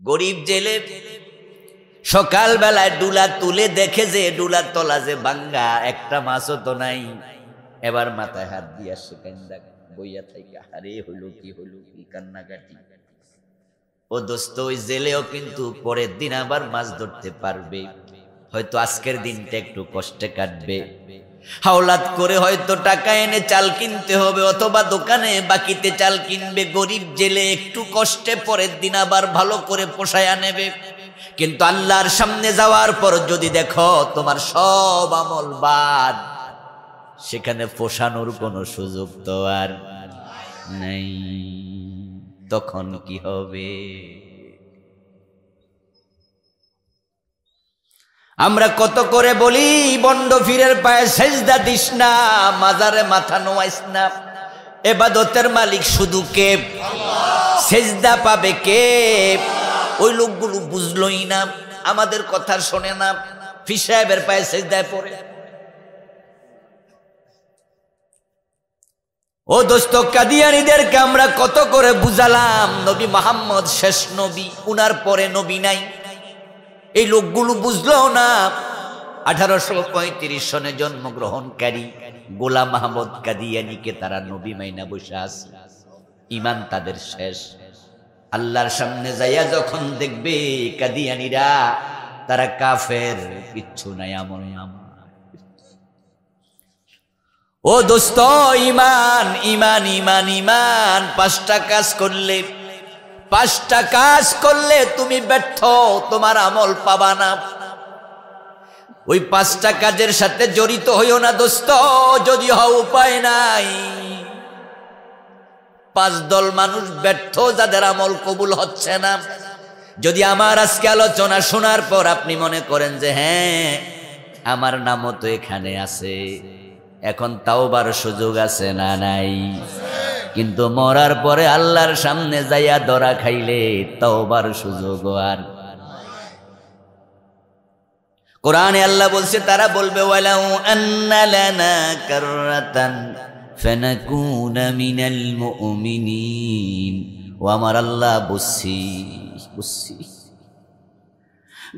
গরিব জেলে সকাল বেলায় ডুলা তুলে দেখে যে ডুলার তলা যে ভাঙ্গা, একটা মাছও তো নাই। এবার মাথায় হাত দিয়া সে কান্দা বইয়া থেকে, আরে হইল কি কান্নাকাটি। ও দোস্ত, ওই জেলেও কিন্তু পরের দিন আবার মাছ ধরতে পারবে, হয়তো আজকের দিনটা একটু কষ্টে কাটবে। হাওলাত করে হয়তো টাকা এনে চাল কিনতে হবে, অথবা দোকানে বাকিতে চাল কিনবে। গরিব জেলে একটু কষ্টে পরের দিন আবার ভালো করে পোষায়া নেবে। কিন্তু আল্লাহর সামনে যাওয়ার পর যদি দেখো তোমার সব আমল বাদ, সেখানে পোষানোর কোনো সুযোগ তো আর নেই, তখন কি হবে? আমরা কত করে বলি বন্ড ফিরের পায়ে সেজদা দিস না, মাজারে মাথা নোয়াইস না। ইবাদতের মালিক শুধু কে? সেজদা পাবে কে? ওই লোকগুলো বুঝলই না, আমাদের কথা শোনে না, পীর সাহেবের পায়ে সেজদায় পড়ে। ও দোস্ত, কাদিয়ানীদেরকে আমরা কত করে বুঝালাম নবী মুহাম্মদ শেষ নবী, উনার পরে নবী নাই। এই লোকগুলো বুঝলো না। 1835 সনে জন্মগ্রহণকারী গোলাম আহমদ কাদিয়ানীকে তারা নবী মাইনা বসে আছে, ইমান তাদের শেষ। আল্লাহর সামনে যাইয়া যখন দেখবে কাদিয়ানীরা তারা কাফের, কিচ্ছু নাই আমল নাম। ও দোস্ত, ইমান ইমান ইমান ইমান, পাঁচটা কাজ করলে তুমি ব্যর্থ, তোমার আমল পাবা না। ওই পাঁচটা কাজের সাথে জড়িত হইও না দোস্ত, যদি হও উপায় নাই। পাঁচ দল মানুষ ব্যর্থ, যাদের আমল কবুল হচ্ছে না। যদি আমার আজকে আলোচনা শোনার পর আপনি মনে করেন যে হ্যাঁ আমার নামও তো এখানে আছে, এখন তাওবার সুযোগ আছে না নাই? কিন্তু মরার পরে আল্লাহর সামনে যাইয়া ধরা খাইলে তাওবার সুযোগ আর। কোরআনে আল্লাহ বলছে, তারা বলবে ওয়ালাউ আন্না লানা কাররাতান ফানাকুনা মিনাল মুমিনিন। ও আমার আল্লাহ, বুঝছি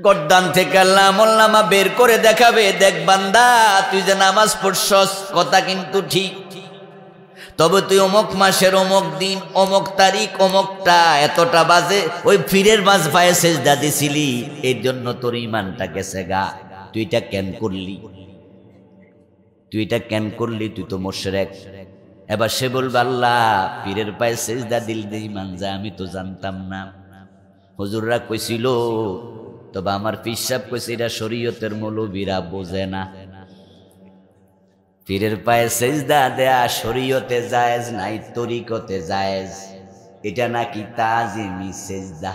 গর্দান থেকে আল্লাহ আমলনামা বের করে দেখাবে, দেখ বান্দা তুই যে নামাজ পড়ছস কথা কিন্তু ঠিক, তবে তুই অমুক মাসের অমুক দিন অমুক তারিখ অমুকটা এতটা বাজে ওই ফিরের মাঝ পায়ে সেজদা দিছিলি, এর জন্য তোর ইমানটা গেছে গা। তুই এটা কেন করলি? তুই তো মুশরিক। এবার সে বলবে আল্লাহ পীরের পায়ে সেজদা দিল দে ইমান যায়, আমি তো জানতাম না। হুজুররা কইছিল, তবে আমার পীর সাহেব কইছে এটা শরীয়তের মৌলবীরা বোঝে না। পীরের পায়ে সেজদা দেয়া শরীয়তে জায়েজ নাই, তরিকতে জায়েজ। এটা নাকি তাজিমি সেজদা।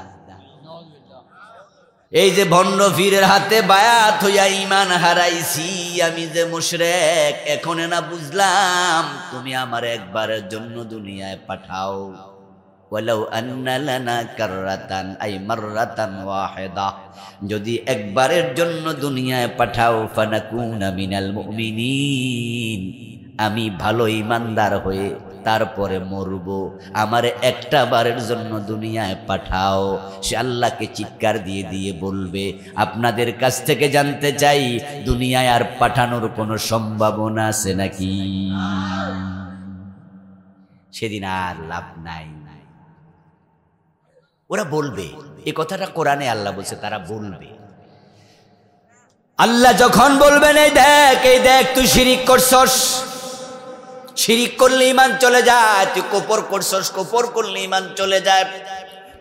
এই যে ভণ্ড পীরের হাতে বায়াত হইয়া ইমান হারাইছি, আমি যে মুশরিক, এখন না বুঝলাম। তুমি আমার একবারের জন্য দুনিয়ায় পাঠাও, ওয়ালাউ আন্না লানা কাররাতান আই মাররাতান ওয়াহিদা, যদি একবারের জন্য দুনিয়ায় পাঠাও, ফানাকুনা মিনাল মুমিনিন, আমি ভালো ইমানদার হয়ে তারপরে মরব, আমারে একটা বারের জন্য দুনিয়ায় পাঠাও। সে আল্লাহকে চিৎকার দিয়ে দিয়ে বলবে, আপনাদের কাছ থেকে জানতে চাই দুনিয়ায় আর পাঠানোর কোনো সম্ভাবনা আছে নাকি? সেদিন আর লাভ নাই। ওরা বলবে, এই কথাটা কোরআনে আল্লাহ বলছে, তারা বলবে। আল্লাহ যখন বলবেন এই দেখ তুই শিরিক করছস, শিরিক করলে ঈমান চলে যায়, তুই কুফর করছস, কুফর করলে ঈমান চলে যায়,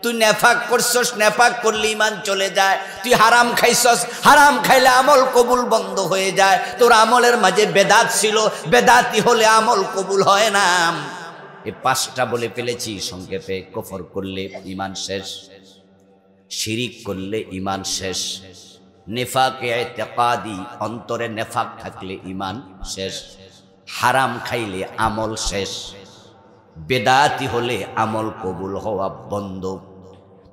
তুই নেফাক করছস, নেফাক করলে ঈমান চলে যায়, তুই হারাম খাইছস, হারাম খাইলে আমল কবুল বন্ধ হয়ে যায়, তোর আমলের মাঝে বেদাত ছিল, বেদাতি হলে আমল কবুল হয় না। এই পাঁচটা বলে ফেলেছি সংক্ষেপে। কুফর করলে ঈমান শেষ, শিরিক করলে ঈমান শেষ, নেফাকে ইতিকাদি অন্তরে নেফাক থাকলে ঈমান শেষ, হারাম খাইলে আমল শেষ, বেদাতি হলে আমল কবুল হওয়া বন্ধ।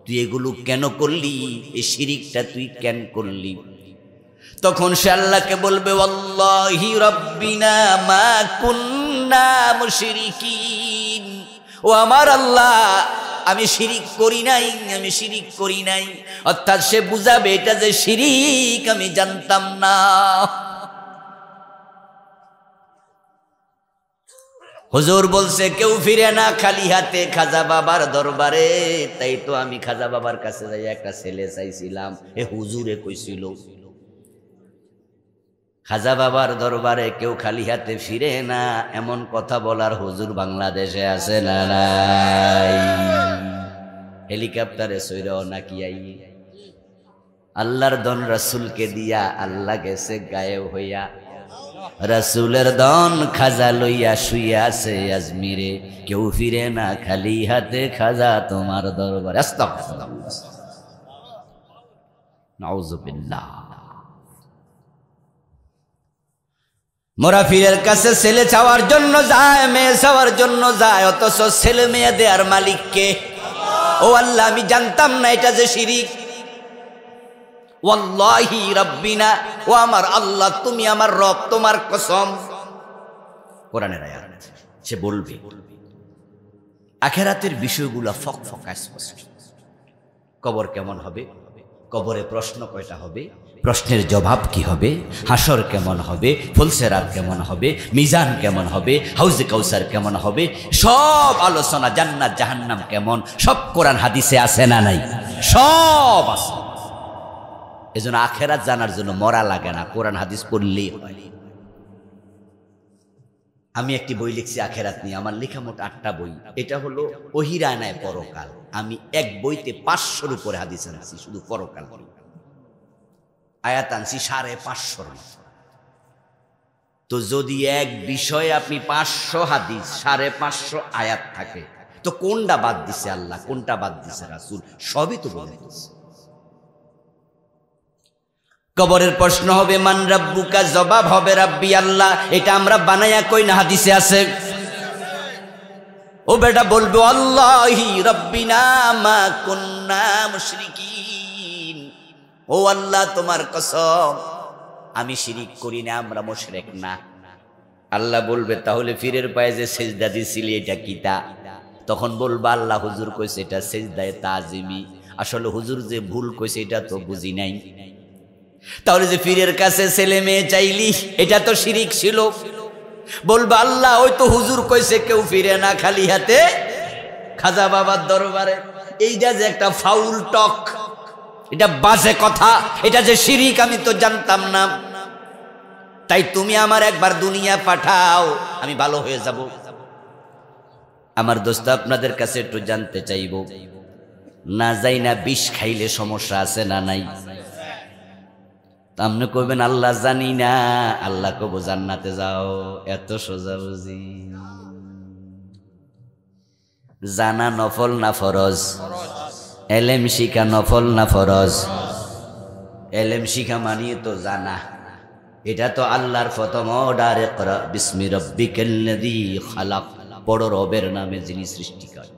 তুই এগুলো কেন করলি? এই শিরিকটা তুই কেন করলি? তখন সে আল্লাহকে বলবে, ওয়াল্লাহি রাব্বিনা মা কুন্না মুশরিকিন। ও আমার আল্লাহ, আমি শিরিক করি নাই, আমি শিরিক করি নাই। অর্থাৎ সে বুঝাবে এটা যে শিরিক আমি জানতাম না। হুজুর বলছে কেউ ফিরে না খালি হাতে খাজা বাবার দরবারে। তাই তো আমি খাজা বাবার কাছে যাই একটা ছেলে চাইছিলাম, এ হুজুরে কইছিল খাজা বাবার দরবারে কেউ খালি হাতে ফিরে না। এমন কথা বলার হুজুর বাংলাদেশে আছে না নাই? হেলিকপ্টারে সইরাও নাকি আই আল্লাহর দন রাসূলকে দিয়া আল্লাহ গেছে গায়েব হইয়া। রাসূলের দন খাজা লইয়া শুইয়া আছে আজমিরে, কেউ ফিরে না খালি হাতে খাজা তোমার দরবারে। আস্তাগফিরুল্লাহ, নাউযুবিল্লাহ। মোরা পীরের কাছে ছেলে চাওয়ার জন্য যায়, মেয়ে চাওয়ার জন্য যায়, অথচ ছেলে মেয়ে দেয়ার মালিক কে? ও আল্লাহ, আমি জানতাম না এটা যে শিরিক। ওয়াল্লাহি রাব্বিনা, ও আমার আল্লাহ তুমি আমার রব, তোমার কসম। কোরআনের আয়াত। সে বলবে আখিরাতের বিষয়গুলো ফকফকা স্পষ্ট। কবর কেমন হবে, কবরে প্রশ্ন কয়টা হবে, প্রশ্নের জবাব কি হবে, হাসর কেমন হবে, ফুলসেরাত কেমন হবে, মিজান কেমন হবে, হাউজে কাউসার কেমন হবে, সব আলোচনা, জান্নাত জাহান্নাম কেমন, সব কোরআন হাদিসে আছে না নাই? সব আছে। এজন্য আখিরাত জানার জন্য মরা লাগে না, কোরআন হাদিস পড়লেই হয়। আমি একটি বই লিখছি আখিরাত নিয়ে, আমার লেখা মোট 8টা বই। এটা হলো ওহিরানায় পরকাল। আমি এক বইতে 500-র উপরে হাদিস আনছি, শুধু পরকাল। আয়াত আনছি 550। তো যদি এক বিষয়ে আপনি 500 হাদিস, 550 আয়াত থাকে, তো কোনটা বাদ দিছে আল্লাহ, কোনটা বাদ দিছে রাসূল, সবই তো বলে দিচ্ছে। কবরের প্রশ্ন হবে মান রাব্বুকা, জবাব হবে রাব্বি আল্লাহ। এটা আমরা বানায়া কই না, হাদিসে আছে। ও বেটা বলবে আল্লাহি রাব্বিনা মা কুন্না মুশরিকিন, ও আল্লাহ তোমার কসম আমি শিরিক করি না, আমরা মুশরিক না। আল্লাহ বলবে তাহলে ফিরের পায়ে যে সেজদা দিছিলি এটা কিতা? তখন বলবা আল্লাহ হুজুর কইছে এটা সেজদায়ে তাজিমি। আসলে হুজুর যে ভুল কইছে এটা তো বুঝি নাই। তাহলে যে পীরের কাছে ছেলে মেয়ে চাইলি এটা তো শিরিক ছিল। বলবা আল্লাহ ওই তো হুজুর কইছে কেউ ফিরে না খালি হাতে খাজা বাবার দরবারে। এইটা যে একটা ফাউল টক, এটা বাজে কথা, এটা যে শিরিক আমি তো জানতাম না। তাই তুমি আমার একবার দুনিয়া পাঠাও, আমি ভালো হয়ে যাব। আমার দোস্ত আপনাদের কাছে একটু জানতে চাইব, না যাই না বিষ খাইলে সমস্যা আছে না নাই? আপনি কইবেন আল্লাহ জানি না, আল্লাহ কব জান্নাতে যাও। এত সোজা বুঝি? জানা নফল না ফরজ? এলেম শিখা নফল না ফরজ? এলেম শিখা মানিয়ে তো জানা, এটা তো আল্লাহর প্রথম অর্ডার। ইকরা বিসমি রাব্বিকাল্লাযী খালাক, বড় রবের নামে যিনি সৃষ্টিকারী।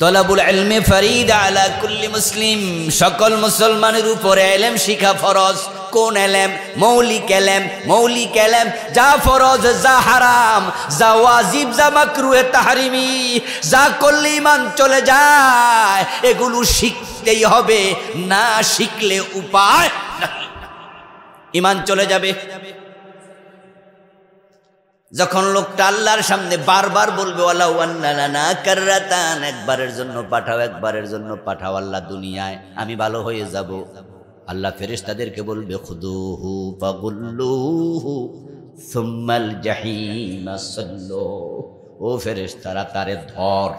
তলাবুল ইলমি ফরিদা আলা কুল্লি মুসলিম, সকল মুসলমানের উপরে ইলম শিখা ফরজ। কোন ইলম? মৌলিক ইলম। মৌলিক ইলম যা ফরজ, যা হারাম, যা ওয়াজিব, যা মাকরুহে তাহরিমি, যা করলে ঈমান চলে যায়, এগুলো শিখতেই হবে। না শিখলে উপায় নাই, ঈমান চলে যাবে। যখন লোকটা আল্লাহর সামনে বারবার বলবে ওয়ালাউ আন্না লানা কাররাতান, একবারের জন্য পাঠাও, একবারের জন্য পাঠাও আল্লাহ দুনিয়ায়, আমি ভালো হয়ে যাব। আল্লাহ ফেরেশতাদেরকে বলবে খুদুহু ফাগুল্লুহু সুম্মাল জাহিম সাল্লু, ও ফেরেশতারা তারে ধর,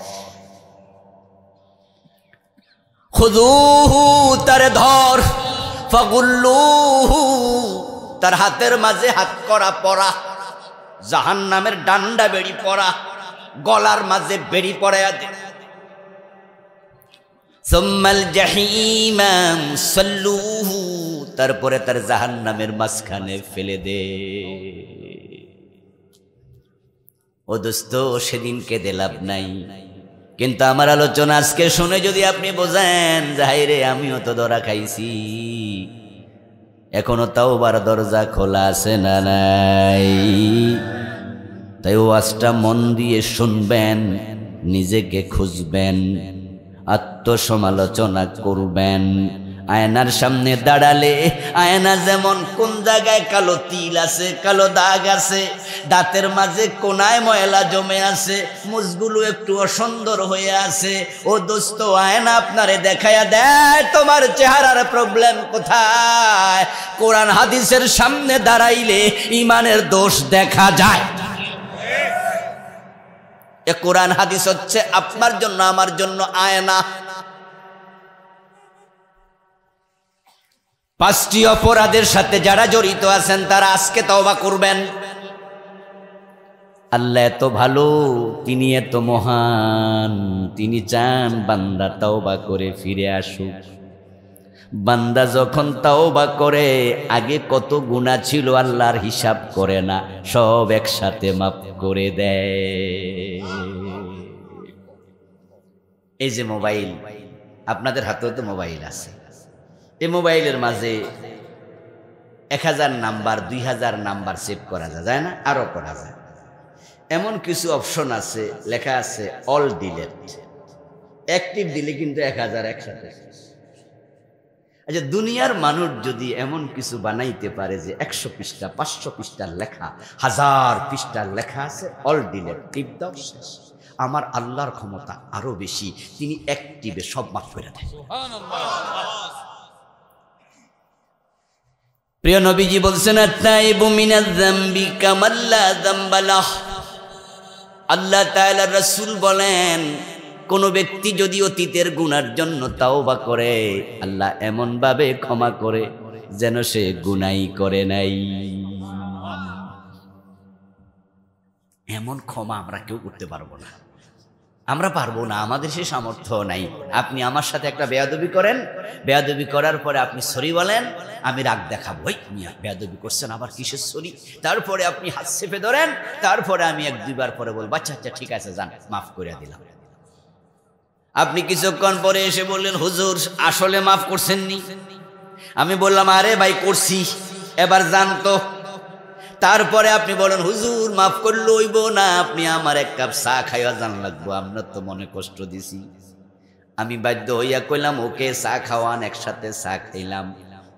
খুদুহু তারে ধর, ফাগুল্লুহু তার হাতের মাঝে হাত করা পরা, জাহান্নামের ডান্ডা বেড়ি পরা, গলার মাঝে বেড়ি পড়ায়া দে। সুম্মাল জাহিম সাল্লুহু, তারপরে তার জাহান্নামের মাঝখানে ফেলে দে। ও দোস্ত, সেদিন কেঁদে লাভ নাই। কিন্তু আমার আলোচনা আজকে শুনে যদি আপনি বোঝেন যে হায় রে আমিও তো ধরা খাইছি, এখনো তাওবার দরজা খোলা আছে না নাই? তাই ওয়াজটা মন দিয়ে শুনবেন, নিজেকে খুঁজবেন, আত্মসমালোচনা করবেন। আয়নার সামনে দাঁড়ালে আয়না যেমন কোন জায়গায় কালো তিল আছে, কালো দাগ আছে, দাঁতের মাঝে কোনায় ময়লা জমে আছে, মুখগুলো একটু অসুন্দর হয়ে আছে, ও দোস্ত আয়না আপনারে দেখায়া দেয় তোমার চেহারার প্রবলেম কোথায়। কোরআন হাদিসের সামনে দাঁড়াইলে ইমানের দোষ দেখা যায়। এ কোরআন হাদিস হচ্ছে আপনার জন্য আমার জন্য আয়না। 5টি অপরাধের সাথে যারা জড়িত আছেন তারা আজকে তওবা করবেন। আল্লাহ এত ভালো, তিনি এত মহান, তিনি চান বান্দা তওবা করে ফিরে আসুক। বান্দা যখন তওবা করে আগে কত গুনাহ ছিল আল্লাহর হিসাব করে না, সব একসাথে মাফ করে দেয়। এই যে মোবাইল, আপনাদের হাতেও তো মোবাইল আছে, এই মোবাইলের মাঝে 1000 নাম্বার 2000 নাম্বার সেভ করা যায় না? আরো করা যায়। এমন কিছু অপশন আছে, লেখা আছে অল ডিলেট, অ্যাক্টিভ দিলে কিন্তু 1000 একসাথে। আচ্ছা, দুনিয়ার মানুষ যদি এমন কিছু বানাইতে পারে যে 100 পৃষ্ঠা 500 পৃষ্ঠার লেখা, 1000 পৃষ্ঠার লেখা আছে অল ডিলেট, টিপ দাও শেষ। আমার আল্লাহর ক্ষমতা আরো বেশি, তিনি অ্যাক্টিভে সব মাফ করে দেন। প্রিয় নবীজি বলছেন, আত-তাইবু মিনাজ যামবি কামান লা যামবা লাহ। আল্লাহ তাআলা রাসূল বলেন, কোন ব্যক্তি যদি অতীতের গুনার জন্য তাওবা করে, আল্লাহ এমন ভাবে ক্ষমা করে যেন সে গুনাই করে নাই। এমন ক্ষমা আমরা কেউ করতে পারবো না, আমরা পারবো না, আমাদের সে সামর্থ্য নাই। আপনি আমার সাথে একটা বেয়াদবি করেন, বেয়াদবি করার পরে আপনি সরি বলেন, আমি রাগ দেখাবো, ওই মিয়া বেয়াদবি করছেন আবার কিসের সরি। তারপরে আপনি হাত চেপে ধরেন, তারপরে আমি 1-2 বার পরে বলবো আচ্ছা আচ্ছা ঠিক আছে যান, মাফ করে দিলাম। আপনি কিছুক্ষণ পরে এসে বললেন, হুজুর আসলে মাফ করছেননি। আমি বললাম, আরে ভাই করছি, এবার জানতো। তারপরে আপনি বলেন, হুজুর মাফ করলে হইব না, আপনি আমার 1 কাপ চা খাইয়া জান লাগবো, আপনার তো মনে কষ্ট দিছি। আমি বাধ্য হইয়া কইলাম, ওকে চা খাওয়ান, একসাথে চা খাইলাম।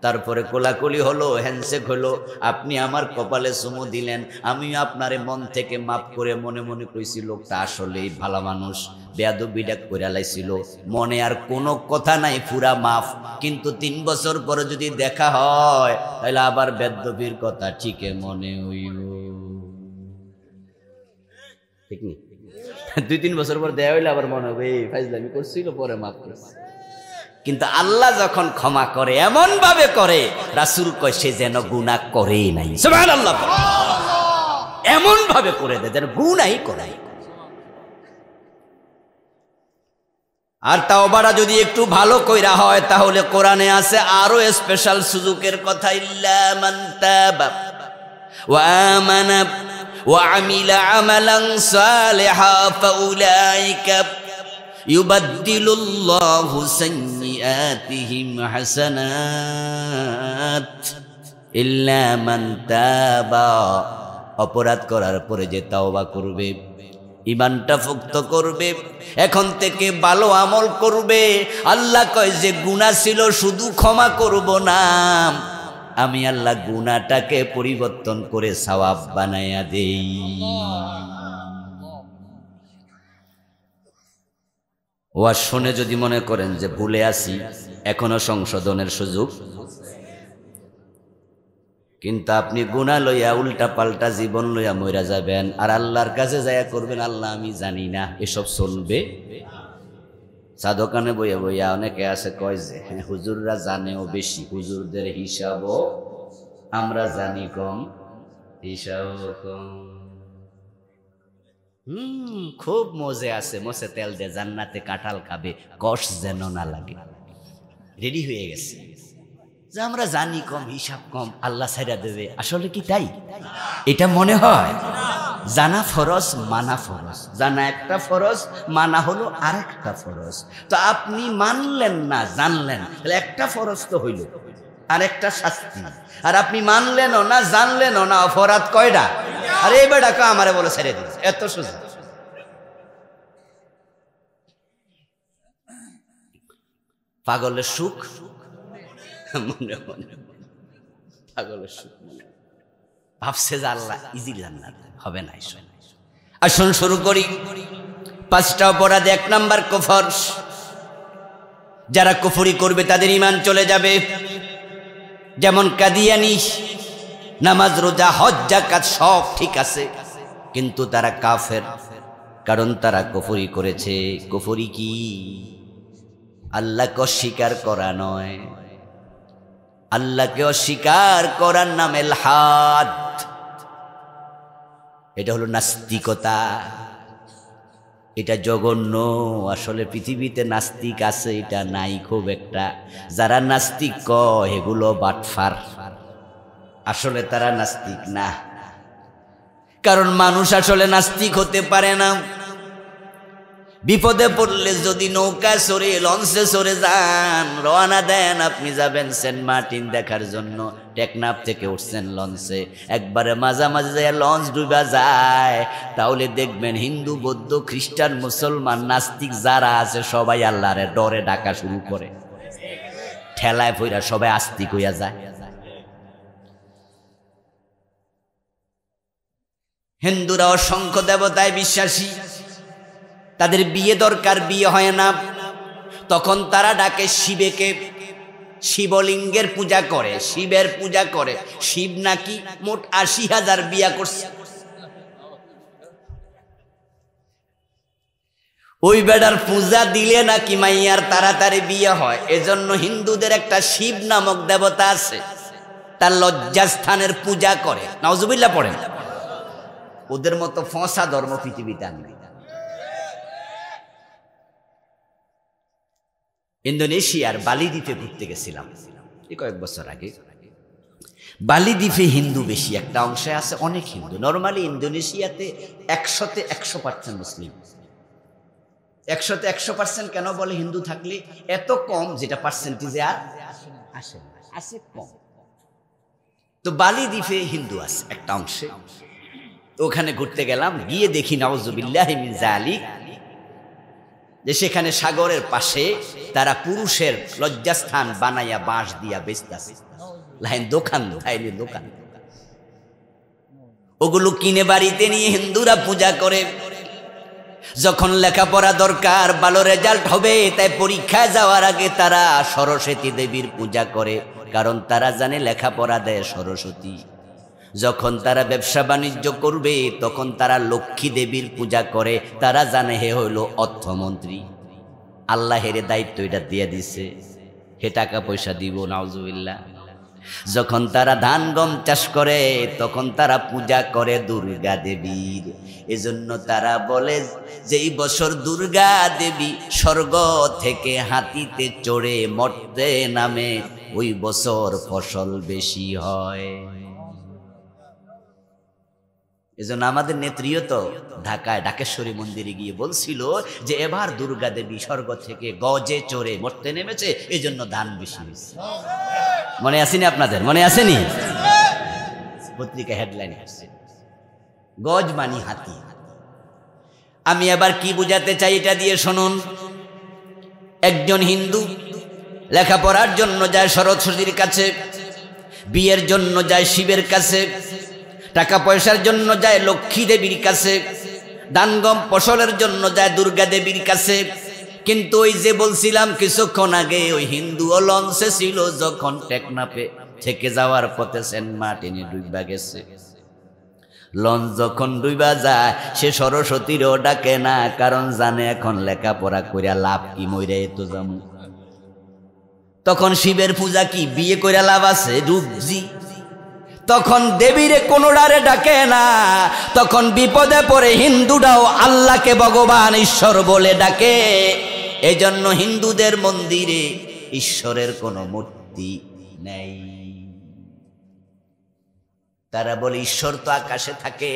তারপরে কোলাকুলি হলো, হ্যান্ডশেক হলো, আপনি আমার কপালে চুমু দিলেন। আমি আপনারে মন থেকে মাফ করে মনে মনে কইছি লোকটা আসলেই ভালো মানুষ, বেয়াদবিটা কইরা লাইছিল, মনে আর কোনো কথা নাই, পুরা মাফ। কিন্তু 3 বছর পরে যদি দেখা হয় তাহলে আবার বেয়াদবির কথা ঠিকই মনে হইল, ঠিক নি? 2-3 বছর পর দেখা হইলে আবার মনে হবে এই ফাইজলামি করছিল, পরে মাফ করছে। কিন্তু আল্লাহ যখন ক্ষমা করে এমন ভাবে করে, রাসূল কয় সে যেন গুনাহ করেই নাই। সুবহানাল্লাহ, এমন ভাবে করে দেয় যেন গুনাহই করে। আর তাওবাটা যদি একটু ভালো কইরা হয় তাহলে কোরআনে আছে আরো স্পেশাল সুযোগের কথা, ইল্লা মান তাবা ওয়া আমানা ওয়া আমিলা আমালান সালিহা ফাউলাইকা ইউবাদদিলুল্লাহু সাইয়্যাতিহিম হাসানাত ইল্লা মান তাবা। অপরাধ করার পরে যে তাওবা করবে, ইমানটা ফুক্ত করবে, এখন থেকে ভালো আমল করবে, আল্লাহ কয় যে গুনাহ ছিল শুধু ক্ষমা করব না, আমি আল্লাহ গুনাহটাকে পরিবর্তন করে সওয়াব বানায়া দেই। ওয়াজ শুনে যদি মনে করেন যে ভুলে আছি, এখনো সংশোধনের সুযোগ। কিন্তু আপনি গুনাহ লইয়া উল্টা পাল্টা জীবন লইয়া মইরা যাবেন, আর আল্লাহর কাছে যাইয়া করবেন আল্লাহ আমি জানি না, এসব চলবে? চা দোকানে বইয়া বইয়া অনেকে আছে কয় যে হ্যাঁ হুজুররা জানেও বেশি, হুজুরদের হিসাবও আমরা জানি কম, হিসাবও কম। খুব মজে আছে, মোছে তেল দে, জান্নাতে কাঁঠাল খাবে, কষ যেন না লাগে। রেডি হয়ে গেছে যে আমরা জানি কম, হিসাব কম, আল্লাহ ছাইরা দেবে। আসলে কি তাই? এটা মনে হয়? জানা ফরজ, মানা ফরজ। জানা একটা ফরজ, মানা হলো আরেকটা ফরজ। তো আপনি মানলেন না, জানলেন, তাহলে একটা ফরজ তো হইল, আর একটা শাস্তি। আর আপনি মানলেনও না, জানলেনও না, অপরাধ কয়টা? আর এই বেটা আমারে বলে ছেড়ে দিয়েছে, এত সোজা। পাগলের সুখ মনে মনে, পাগলের সুখ মনে ভাবছে যে আল্লাহ ইজি জান্নাত হবে না। আসুন শুরু করি। 5টা অপরাধ। 1 নাম্বার কুফর। যারা কুফরি করবে তাদের ঈমান চলে যাবে। যেমন কাদিয়ানি, নামাজ রোজা হজ যাকাত সব ঠিক আছে, কিন্তু তারা কাফের, কারণ তারা কুফরি করেছে। কুফরি কি? আল্লাহকে অস্বীকার করা নয়, আল্লাহকে অস্বীকার করার নাম ইলহাদ। এটা হলো নাস্তিকতা, এটা জঘন্য। আসলে পৃথিবীতে নাস্তিক আছে এটা নাই খুব একটা। যারা নাস্তিক কয় এগুলো বাটফার, আসলে তারা নাস্তিক না। কারণ মানুষ আসলে নাস্তিক হতে পারে না। বিপদে পড়লে যদি নৌকা সরে লঞ্চে সরে যান, রওনা দেন, আপনি যাবেন সেন্ট মার্টিন দেখার জন্য, টেকনাফ থেকে উঠছেন লঞ্চে, একবারে মাঝামাঝি যায় লঞ্চ ডুবা যায়, তাহলে দেখবেন হিন্দু বৌদ্ধ খ্রিস্টান মুসলমান নাস্তিক যারা আছে সবাই আল্লাহরে ডরে ডাকা শুরু করে, ঠেলায় ফইরা সবাই আস্তিক হইয়া যায়। হিন্দুরা অসংখ্য দেবতায় বিশ্বাসী, তাদের বিয়ে দরকার, বিয়ে হয় না, তখন তারা ডাকে শিবকে, শিবলিঙ্গের পূজা করে, শিবের পূজা করে। শিব নাকি মোট ৮০,০০০ বিয়া করছে। ওই বেড়ার পূজা দিলে নাকি মাইয়ার তাড়াতাড়ি বিয়ে হয়। এজন্য হিন্দুদের একটা শিব নামক দেবতা আছে, তার লজ্জাস্থানের পূজা করে। নাউজুবিল্লাহ পড়েন। ওদের মতো ফসা ধর্ম পৃথিবীতে আর নাই। ইন্দোনেশিয়ার বালি দ্বীপে ঘুরতে গেছিলাম এই কয়েক বছর আগে। বালি দ্বীপে হিন্দু বেশি, একটা অংশে আছে অনেক হিন্দু। নর্মালি ইন্দোনেশিয়াতে 100-তে 100% মুসলিম। 100-তে 100% কেন বলে? হিন্দু থাকলে এত কম যেটা পার্সেন্টেজে আর আসে না, আসে কম। তো বালি দ্বীপে হিন্দু আছে একটা অংশে, ওখানে ঘুরতে গেলাম। গিয়ে দেখি নাউজুবিল্লাহি মিন যালিক, যে সেখানে সাগরের পাশে তারা পুরুষের লজ্জাস্থান বানাইয়া বাঁশ দিয়া বেচতেছে। লাইন দোকান, লাইনে দোকান। ওগুলো কিনে বাড়িতে নিয়ে হিন্দুরা পূজা করে। যখন লেখাপড়া দরকার, ভালো রেজাল্ট হবে, তাই পরীক্ষায় যাওয়ার আগে তারা সরস্বতী দেবীর পূজা করে, কারণ তারা জানে লেখাপড়া দেয় সরস্বতী। যখন তারা ব্যবসা বাণিজ্য করবে তখন তারা লক্ষ্মী দেবীর পূজা করে, তারা জানে হে হইল অর্থমন্ত্রী, আল্লাহ হেরে দায়িত্ব এটা দিয়ে দিছে, হে টাকা পয়সা দিব। নাউজুবিল্লাহ। যখন তারা ধান গম চাষ করে তখন তারা পূজা করে দুর্গা দেবীর। এজন্য তারা বলে যে এই বছর দুর্গা দেবী স্বর্গ থেকে হাতিতে চড়ে মর্তে নামে, ওই বছর ফসল বেশি হয়। এজন্য আমাদের নেত্রীও তো ঢাকায় ঢাকেশ্বরী মন্দিরে গিয়ে বলছিল যে এবার দুর্গা দেবী স্বর্গ থেকে গজে চড়ে মরতে নেমেছে, এই জন্য ধান বেশি হয়েছে। মনে আসেনি আপনাদের? মনে আসেনি? পত্রিকা হেডলাইন আসছে, গজ মানি হাতি। আমি এবার কি বুঝাতে চাই এটা দিয়ে শুনুন। একজন হিন্দু লেখাপড়ার জন্য যায় সরস্বতীর কাছে, বিয়ের জন্য যায় শিবের কাছে, টাকা পয়সার জন্য যায় লক্ষ্মী দেবীর কাছে, ধান গম ফসলের জন্য যায় দুর্গা দেবীর কাছে। কিন্তু ওই যে বলছিলাম কিছুক্ষণ আগে, ওই হিন্দু লঞ্চে ছিল, যখন টেকনাফে থেকে যাওয়ার পথে সেন্ট মার্টিনে ডুইবা গেছে। লঞ্চ যখন ডুইবা যায় সে সরস্বতীরও ডাকে না, কারণ জানে এখন লেখাপড়া কইরা লাভ কি, মইরা এতো যামু। তখন শিবের পূজা কি, বিয়ে কইরা লাভ আছে? রূপজি। তখন দেবীরে কোনোডারে ডাকে না, তখন বিপদে পড়ে হিন্দুরাও আল্লাহকে ভগবান ঈশ্বর বলে ডাকে। এজন্য হিন্দুদের মন্দিরে ঈশ্বরের কোনো মূর্তি নেই। তারা বলে ঈশ্বর তো আকাশে থাকে,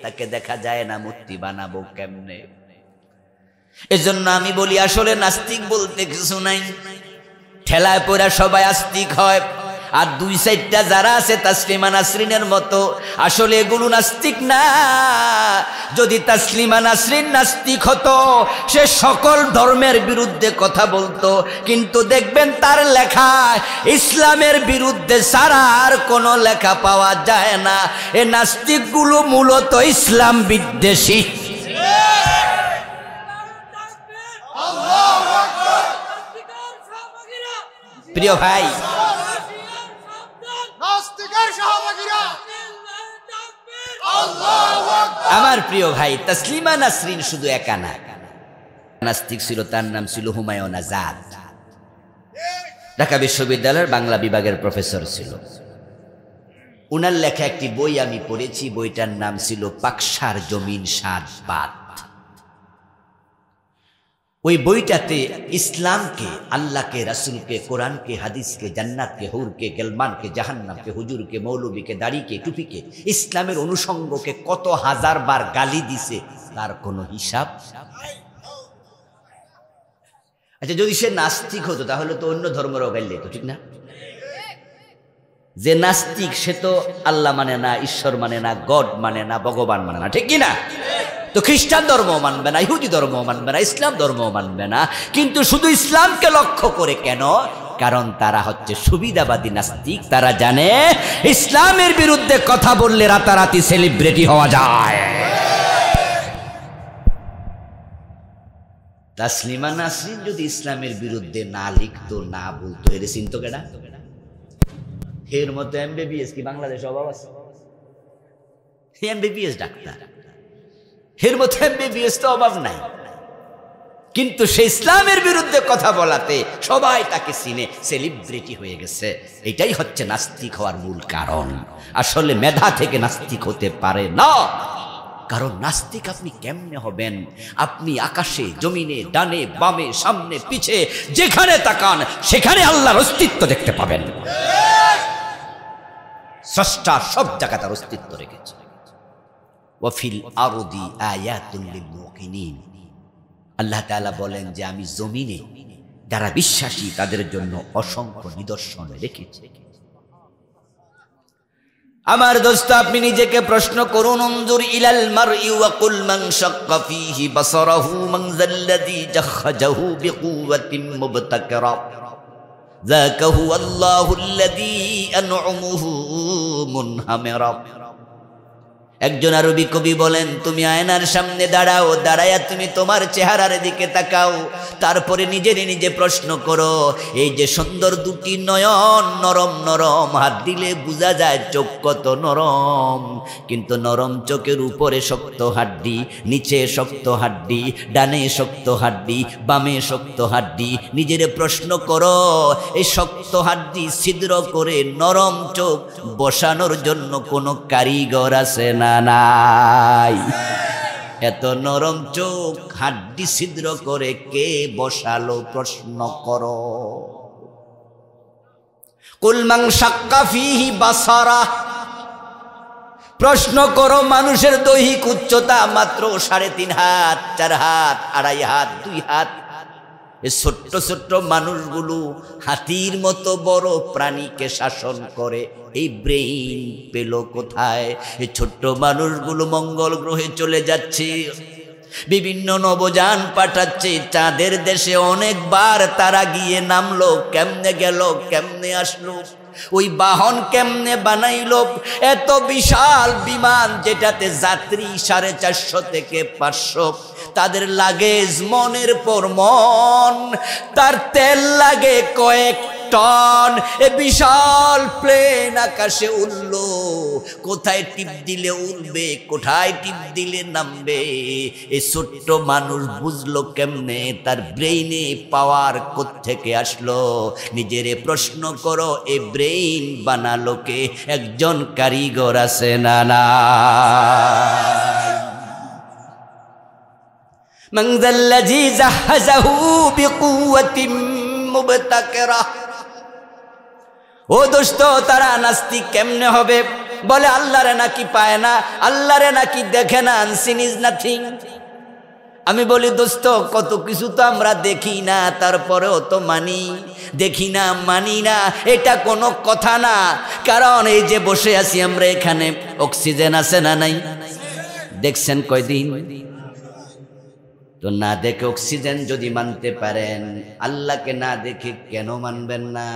তাকে দেখা যায় না, মূর্তি বানাবো কেমনে? এজন্য আমি বলি আসলে নাস্তিক বলতে কিছু নাই। ঠেলায় পড়া সবাই আস্তিক হয়। আর দুই সাইডটা যারা আছে তাসলিমা নাসরিনের মতো, আসলে এগুলো নাস্তিক না। যদি তাসলিমা নাসরিন নাস্তিক হতো, সে সকল ধর্মের বিরুদ্ধে কথা বলতো, কিন্তু দেখবেন তার লেখা ইসলামের বিরুদ্ধে ছাড়া আর কোনো লেখা পাওয়া যায় না। এ নাস্তিকগুলো মূলত ইসলাম বিদ্বেষী। প্রিয় ভাই, আমার প্রিয় ভাই, তাসলিমা নাসরিন শুধু একা না, নাস্তিক ছিল, তার নাম ছিল হুমায়ুন আজাদ। ঢাকা বিশ্ববিদ্যালয়ের বাংলা বিভাগের প্রফেসর ছিল। উনার লেখা একটি বই আমি পড়েছি, বইটার নাম ছিল পাকশার জমিন সাত বাত। ওই বইটাতে ইসলামকে, আল্লাহকে, রাসূলকে, কোরআনকে, হাদিসকে, জান্নাতকে, হুরকে, গেলমানকে, জাহান্নামকে, হুজুরকে, মৌলবীকে, দাড়িকে, টুপিকে, ইসলামের অনুষঙ্গকে কত হাজার বার গালি দিছে তার কোনো হিসাব। আচ্ছা, যদি সে নাস্তিক হতো তাহলে তো অন্য ধর্মেরও গাইল দিত, ঠিক না? যে নাস্তিক সে তো আল্লাহ মানে না, ঈশ্বর মানে না, গড মানে না, ভগবান মানে না, ঠিক কিনা? তো খ্রিস্টান ধর্ম মানবে না, ইহুদি ধর্ম মানবে না, ইসলাম ধর্ম মানবে না। কিন্তু শুধু ইসলামকে লক্ষ্য করে কেন? কারণ তারা হচ্ছে সুবিধাবাদী নাস্তিক। তারা জানে ইসলামের বিরুদ্ধে কথা বললে রাতারাতি সেলিব্রিটি হওয়া যায়। তাসলিমা নাসরিন যদি ইসলামের বিরুদ্ধে না লিখতো, না বলতো, এর চিন্তা কেডা? এর মতো এমবিবিএস কি বাংলাদেশে অভাব আছে? এমবিবিএস ডাক্তার, এর মতো এমবিবিএস তো অভাব নাই। কিন্তু সে ইসলামের বিরুদ্ধে কথা বলাতে সবাই তাকে চিনে, সেলিব্রিটি হয়ে গেছে। এটাই হচ্ছে নাস্তিক হওয়ার মূল কারণ। আসলে মেধা থেকে নাস্তিক হতে পারে না। কারণ নাস্তিক আপনি কেমনে হবেন? আপনি আকাশে, জমিনে, ডানে, বামে, সামনে, পিছে যেখানে তাকান সেখানে আল্লাহর অস্তিত্ব দেখতে পাবেন। স্রষ্টা সব জায়গায় তার অস্তিত্ব রেখেছে। ওয়াফিল আরদি আয়াতুল লিল মুকিনিন, আল্লাহ তাআলা বলেন যে আমি জমিনে যারা বিশ্বাসী তাদের জন্য অসংখ্য নিদর্শন রেখেছি। আমার দোস্ত, আপনি নিজেকে প্রশ্ন করুন, উনজুর ইলাল মারই ওয়া কুল মান শাক্কা ফীহি বাসারাহু মান যাল্লাযী জাখজাহু বিকুওয়াতিন মুবতাকিরা যাকা হুয়াল্লাহুল্লাযী আন'উমুহু মুনহামিরা। একজন আরবি কবি বলেন, তুমি আয়নার সামনে দাঁড়াও, দাঁড়ায়া তুমি তোমার চেহারার দিকে তাকাও, তারপরে নিজের নিজে প্রশ্ন করো, এই যে সুন্দর দুটি নয়ন, নরম নরম, হাত দিলে বোঝা যায় চোখ কত নরম, কিন্তু নরম চোখের উপরে শক্ত হাড্ডি, নিচে শক্ত হাড্ডি, ডানে শক্ত হাড্ডি, বামে শক্ত হাড্ডি। নিজের প্রশ্ন করো, এই শক্ত হাড্ডি ছিদ্র করে নরম চোখ বসানোর জন্য কোনো কারিগর আছে না? নাই। এত নরম চোখ হাড্ডি ছিদ্র করে কে বসালো? প্রশ্ন করো। কুল মান শাক্কা ফীহি বাসারা, প্রশ্ন করো মানুষের দৈহিক উচ্চতা মাত্র 3.5 হাত, 4 হাত, 2.5 হাত, 2 হাত। এই ছোট্ট ছোট্ট মানুষগুলো হাতির মতো বড় প্রাণীকে শাসন করে। এই ব্রেইন পেল কোথায়? এই ছোট্ট মানুষগুলো মঙ্গল গ্রহে চলে যাচ্ছে, বিভিন্ন নবযান পাঠাচ্ছে, চাঁদের দেশে অনেকবার তারা গিয়ে নামলো। কেমনে গেল, কেমনে আসলো, ওই বাহন কেমনে বানাইলো? এত বিশাল বিমান যেটাতে যাত্রী 450 থেকে 500, তাদের লাগেজ মনের পর মন, তার তেল লাগে কয়েক টন। এ বিশাল প্লেন আকাশে উড়ল, কোথায় টিপ দিলে উড়বে, কোথায় টিপ দিলে নামবে? এই ছোট্ট মানুষ বুঝলো কেমনে? তার ব্রেইনে পাওয়ার কোত্থেকে আসলো? নিজেরে প্রশ্ন করো, এই ব্রেইন বানালো কে? একজন কারিগর আছে না? না। মান যাল্লাযী জাহজাহু বিকুওয়াতিন মুবতাকিরা। ও দোস্ত, তারা নাস্তিক কেমনে হবে? বলে আল্লাহরে নাকি পায় না, আল্লাহরে নাকি দেখে না, আনসিন ইজ নাথিং। আমি বলি দোস্ত কত কিছু তো আমরা দেখি না, তারপরেও তো মানি। দেখি না মানি না এটা কোনো কথা না, কারণ এই যে বসে আছি আমরা এখানে অক্সিজেন আছে না নাই? দেখছেন কয়দিন? তো না দেখে অক্সিজেন যদি মানতে পারেন, আল্লাহকে না দেখে কেন মানবেন না?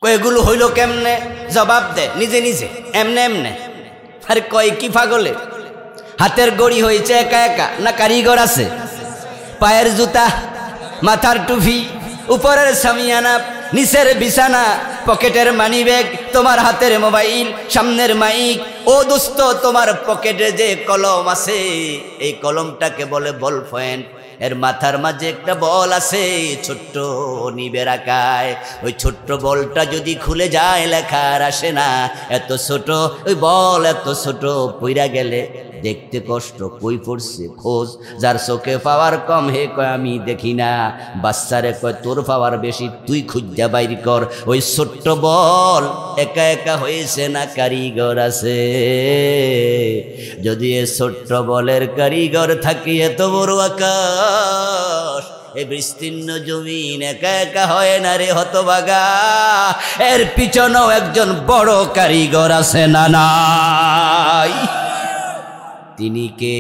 এগুলো হইল কেমনে? জবাব দে নিজে নিজে, এমনে এমনে। আরে কয় কি পাগলে? হাতের গড়ি হয়েছে একা একা না কারিগর আছে? পায়ের জুতা, মাথার টুপি, উপরের সামিয়ানা, নিচের বিছানা, পকেটের মানি ব্যাগ, তোমার হাতের মোবাইল, সামনের মাইক। ও দোস্ত তোমার পকেটে যে কলম আছে, এই কলমটাকে বলে বল পয়েন্ট। এর মাথার মাঝে একটা বল আছে ছোট্ট নিবের আকায়। ওই ছোট্ট বলটা যদি খুলে যায় লেখা আর আসে না। এত ছোট ওই বল, এত ছোট, পইরা গেলে দেখতে কষ্ট। কই পড়ছে খোঁজ, যার চোখে পাওয়ার কম হে কয় আমি দেখি না। বাচ্চারে কয় তোর পাওয়ার বেশি, তুই খুঁজা বাইর কর। ওই ছোট্ট বল একা একা হয়েছে না কারিগর আছে? যদি এ ছোট্ট বলের কারিগর থাকি, এত বড় আকাশ, এ বিস্তীর্ণ জমিন একা একা হয় না রে হতভাগা। এর পিছনেও একজন বড় কারিগর আছে না নাই? তিনি কে?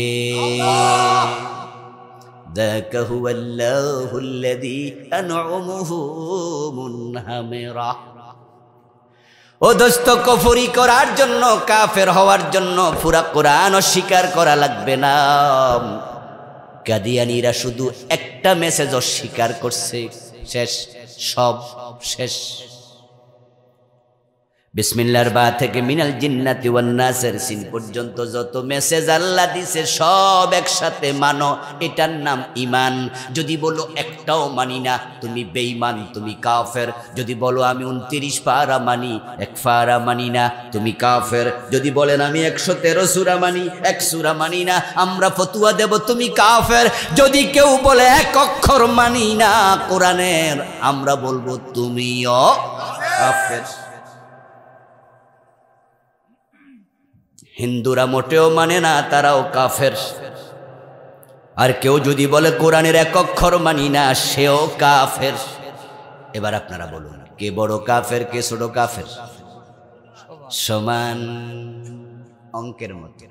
যাকা হুয়াল্লাহুল্লাযী আন'উমুহু মুনহামিরা। ও দোস্ত কুফরি করার জন্য, কাফের হওয়ার জন্য পুরা কোরআন অস্বীকার করা লাগবে না। কাদিয়ানীরা শুধু একটা মেসেজ অস্বীকার করছে, শেষ, সব শেষ। বিসমিল্লাহর বা থেকে মিনাল জিন্নাতি ওয়ান নাসের সিন পর্যন্ত যত মেসেজ আল্লাহ দিছে সব একসাথে মানো, এটার নাম ঈমান। যদি বলো একটাও মানি না, তুমি বেঈমান, তুমি কাফের। যদি বলো আমি 29 পারা মানি, এক পারা মানি না, তুমি কাফের। যদি বলেন আমি 113 সূরা মানি, এক সূরা মানি না, আমরা ফতোয়া দেব তুমি কাফের। যদি কেউ বলে এক অক্ষর মানি না কোরআনের, আমরা বলবো তুমিও কাফের। হিন্দুরা মোটেও মানে না, তারাও কাফের। আর কেউ যদি বলে কোরআনের এক অক্ষর মানি না, সেও কাফের। এবার আপনারা বলুন কে বড় কাফের, কে ছোট কাফের? সমান, অঙ্কের মতো।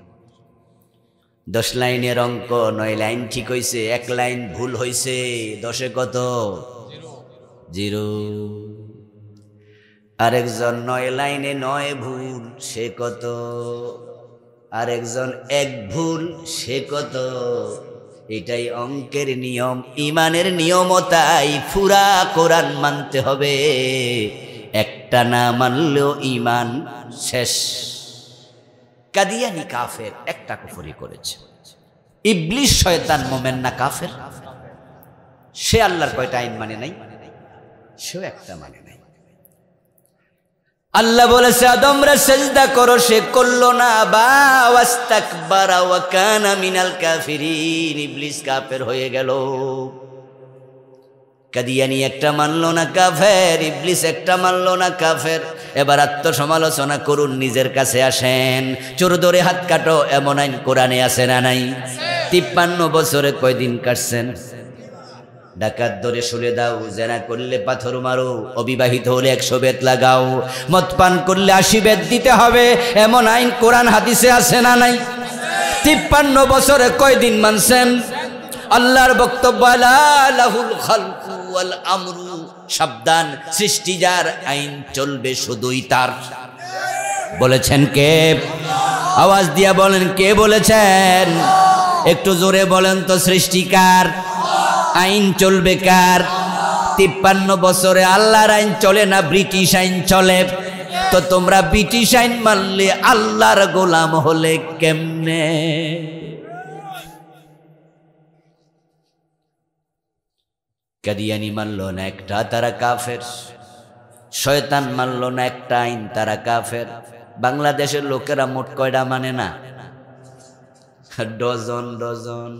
10 লাইনের অঙ্ক, 9 লাইন ঠিক হয়েছে, 1 লাইন ভুল হয়েছে, 10-এ কত? 0। আরেকজন 9 লাইনে 9 ভুল, সে কত? আরেকজন 1 ভুল, সে কত? এটাই অঙ্কের নিয়ম, ইমানের নিয়মও তাই। পুরা কোরআন মানতে হবে, একটা না মানলেও ইমান শেষ। কাদিয়ানী কাফের, একটা কুফরি করেছে। ইবলিস শয়তান মোমেন না কাফের? সে আল্লাহর কয়টা আইন মানে নাই? সেও একটা মানে নাই। আল্লাহ বলেছে আদমরা সেজদা করো, সে করলো না। বা ওয়াস্তাকবারা ওয়া কানা মিনাল কাফিরিন, ইবলিস কাফের হয়ে গেল। কাদিয়ানী একটা মানলো না কাফের, ইবলিস একটা মানলো না কাফের। এবার আত্মসমালোচনা করুন, নিজের কাছে আসেন। চোর ধরে হাত কাটো, এমন আইন কোরআনে আছে না নাই? 53 বছরে কয়দিন কাটছেন? ডাকাত ধরে শুলে দাও, জেনা করলে পাথর মারো, অবিবাহিত হলে 100 বেত লাগাও, মদ পান করলে 80 বেত দিতে হবে, এমন আইন কোরআন হাদিসে আছে না নাই? 53 বছরে কয়দিন মানছেন? আল্লাহর বক্তব্য আলা লাহুল খালকু ওয়াল আমরু, সাবধান, সৃষ্টি যার, আইন চলবে শুধুই তার। বলেছেন কে? আওয়াজ দিয়া বলেন কে বলেছেন? একটু জোরে বলেন তো, সৃষ্টিকার, আইন চলবে কার? 53 বছরে আল্লাহর আইন চলে না, ব্রিটিশ আইন চলে। তো তোমরা ব্রিটিশ আইন মানলে আল্লাহর গোলাম হলে কেমনে? কাদিয়ানী মানল না একটা, তারা কাফের। শয়তান মানল না একটা আইন, তারা কাফের। বাংলাদেশের লোকেরা মোট কয়টা মানে না? Dozen dozen.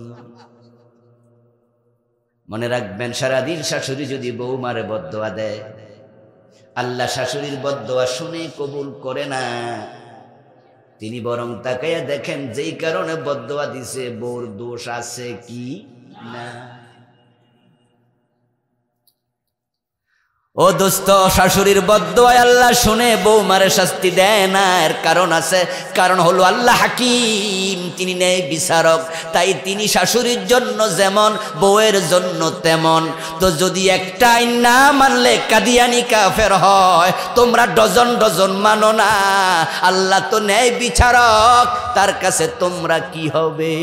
মনে রাখবেন, সারাদিন শাশুড়ি যদি বৌমারে বদদোয়া দেয়, আল্লাহ শাশুড়ির বদদোয়া শুনে কবুল করে না। তিনি বরং তাকাইয়া দেখেন যেই কারণে বদদোয়া দিছে বউর দোষ আছে কি না। ও দোস্ত, শাশুড়ির বদদোয়া আল্লাহ শুনে বৌমারে শাস্তি দেয় না, এর কারণ আছে। কারণ হলো আল্লাহ হাকিম, তিনি ন্যায় বিচারক। তাই তিনি শাশুড়ির জন্য যেমন বউয়ের জন্য তেমন। তো যদি একটা আইন না মানলে কাদিয়ানি কাফের হয়, তোমরা ডজন ডজন মানো না, আল্লাহ তো ন্যায় বিচারক, তার কাছে তোমরা কি হবে?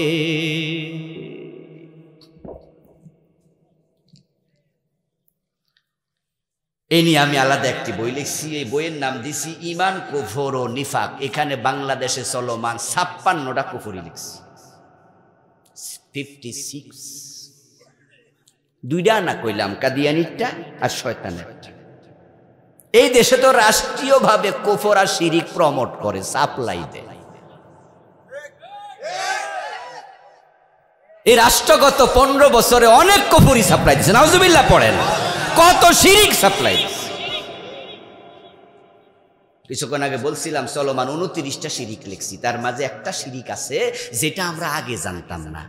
এই নিয়ে আমি আলাদা একটি বই লিখছি। এই বইয়ের নাম দিছি ইমান, কুফর ও নিফাক। এখানে বাংলাদেশে চলমান 56টা কুফরি লিখছি, 56। দুইটা না কইলাম, কাদিয়ানিরটা আর শয়তানেরটা। এই দেশে তো রাষ্ট্রীয়ভাবে কুফর আর শিরিক প্রমোট করে, সাপ্লাই দেয়। এই রাষ্ট্রগত 15 বছরে অনেক কুফরি সাপ্লাই দিচ্ছে, নাউজুবিল্লাহ পড়েন। কত শিরিক সাপ্লাই। কিছুক্ষণ আগে বলছিলাম চলমান 29টা শিরিক লিখছি, তার মাঝে একটা শিরিক আছে যেটা আমরা আগে জানতাম না।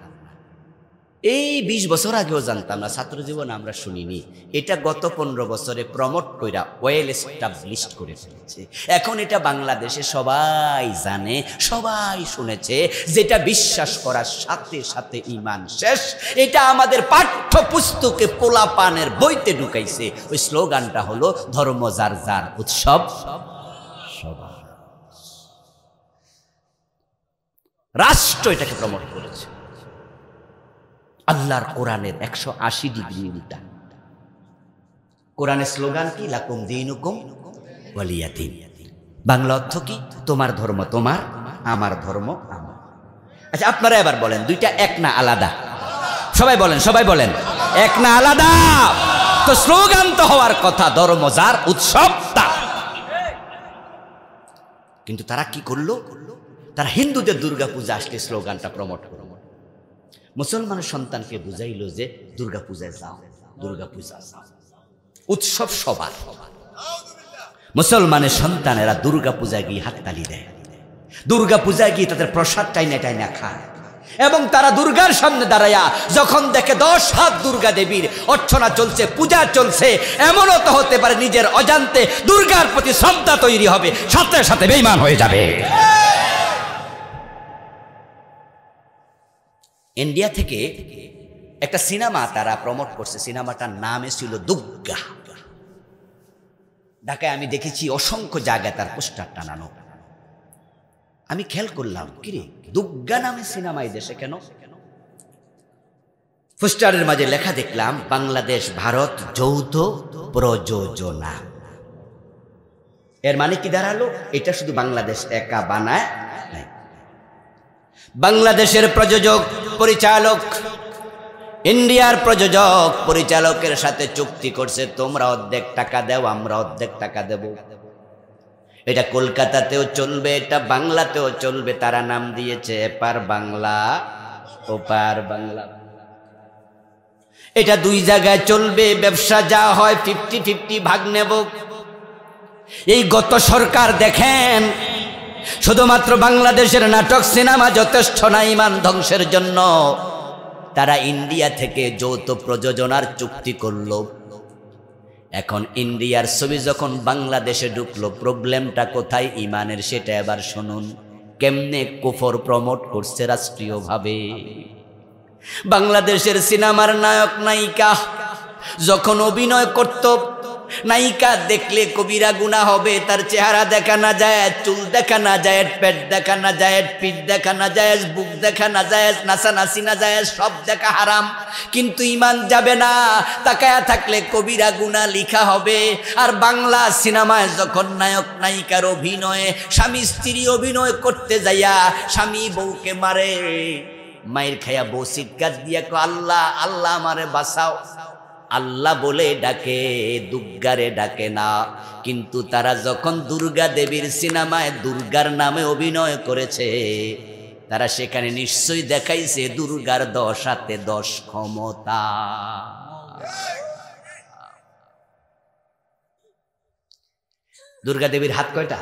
এই 20 বছর আগেও জানতাম না, ছাত্র জীবন আমরা শুনিনি। এটা গত 15 বছরে প্রমোট কইরা ওয়েল এস্টাবলিশড করে ফেলেছে। এখন এটা বাংলাদেশে সবাই জানে, সবাই শুনেছে। যেটা বিশ্বাস করার সাথে সাথে ঈমান শেষ। এটা আমাদের পাঠ্যপুস্তকে পোলাপানের বইতে ঢুকাইছে। ওই স্লোগানটা হলো ধর্ম যার যার, উৎসব সবার। রাষ্ট্র এটাকে প্রমোট করেছে। আল্লাহর কোরআনের 180 ডিগ্রি উল্টা। কোরআনের স্লোগান কি? লাকুম দীনুকুম ওয়ালিয়া দীন। বাংলা অর্থ কি? তোমার ধর্ম তোমার, আমার ধর্ম আমার। আচ্ছা, আপনারা এবার বলেন, দুইটা এক না আলাদা? সবাই বলেন, সবাই বলেন, এক না আলাদা? তো স্লোগান তো হওয়ার কথা ধর্ম যার, উৎসব তার। কিন্তু তারা কি করলো? তারা হিন্দুদের দুর্গা পূজা আসলে স্লোগানটা প্রমোট করলো। মুসলমানের সন্তানকে বুঝাইলো যে দুর্গা পূজায় যাও, দুর্গা পূজা যাও, উৎসব সবার। মুসলমানের সন্তানেরা দুর্গা পূজায় গিয়ে হাততালি দেয়, দুর্গা পূজায় গিয়ে তাদের প্রসাদ টাইনা টাইনা খায়। এবং তারা দুর্গার সামনে দাঁড়ায়া যখন দেখে 10 হাত দুর্গা দেবীর অর্চনা চলছে, পূজা চলছে, এমনও তো হতে পারে নিজের অজান্তে দুর্গার প্রতি শ্রদ্ধা তৈরি হবে, সাথে সাথে বেঈমান হয়ে যাবে। ইন্ডিয়া থেকে একটা সিনেমা তারা প্রমোট করছে, সিনেমাটার নামে ছিল দুর্গা। ঢাকায় আমি দেখেছি অসংখ্য জায়গায় তার পোস্টার টানানো। আমি খেয়াল করলাম, কিরে দুর্গা নামে সিনেমা এই দেশে কেন? পোস্টারের মাঝে লেখা দেখলাম বাংলাদেশ ভারত যৌথ প্রযোজনা। এর মানে কি দাঁড়ালো? এটা শুধু বাংলাদেশ একা বানায় নাই। বাংলাদেশের প্রযোজক পরিচালক ইন্ডিয়ার প্রযোজক পরিচালকের সাথে চুক্তি করছে, তোমরা অর্ধেক টাকা দাও, আমরা অর্ধেক টাকা দেব। এটা কলকাতাতেও চলবে, এটা বাংলাতেও চলবে। তারা নাম দিয়েছে এপার বাংলা ওপার বাংলা। এটা 2 জায়গায় চলবে, ব্যবসা যা হয় 50-50 ভাগ নেব। এই গত সরকার দেখেন, শুধুমাত্র বাংলাদেশের নাটক সিনেমা যথেষ্ট না ঈমান ধ্বংসের জন্য। তারা ইন্ডিয়া থেকে যৌথ প্রযোজনার চুক্তি করলো। এখন ইন্ডিয়ার ছবি যখন বাংলাদেশে ঢুকলো, প্রবলেমটা কোথায়? ঈমানের। সেটা এবার শুনুন কেমনে কুফর প্রমোট করছে রাষ্ট্রীয়ভাবে। বাংলাদেশের সিনেমার নায়ক নায়িকা যখন অভিনয় করত, নায়িকা দেখলে কবিরা গুনাহ হবে। তার চেহারা দেখা না যায়, চুল দেখা না যায়, পেট দেখা না যায়, পিঠ দেখা না যায়, বুক দেখা না যায়, নাচানাচি না যায়, সব দেখা হারাম। কিন্তু ঈমান যাবে না, তাকায়া থাকলে কবিরা গুনাহ লিখা হবে। আর বাংলা সিনেমায় যখন নায়ক নায়িকার অভিনয়ে, স্বামী স্ত্রী অভিনয় করতে যাইয়া স্বামী বউকে মারে, মায়ের খাইয়া বউ চিৎকার দিয়া কো আল্লাহ আল্লাহ আমারে বাঁচাও, আল্লাহ বলে ডাকে, দুর্গারে ডাকে না। কিন্তু তারা যখন দুর্গা দেবীর সিনেমায় দুর্গার নামে অভিনয় করেছে, তারা সেখানে নিশ্চয়ই দেখাইছে দুর্গার 10 হাতে 10 ক্ষমতা। দুর্গা দেবীর হাত কয়টা?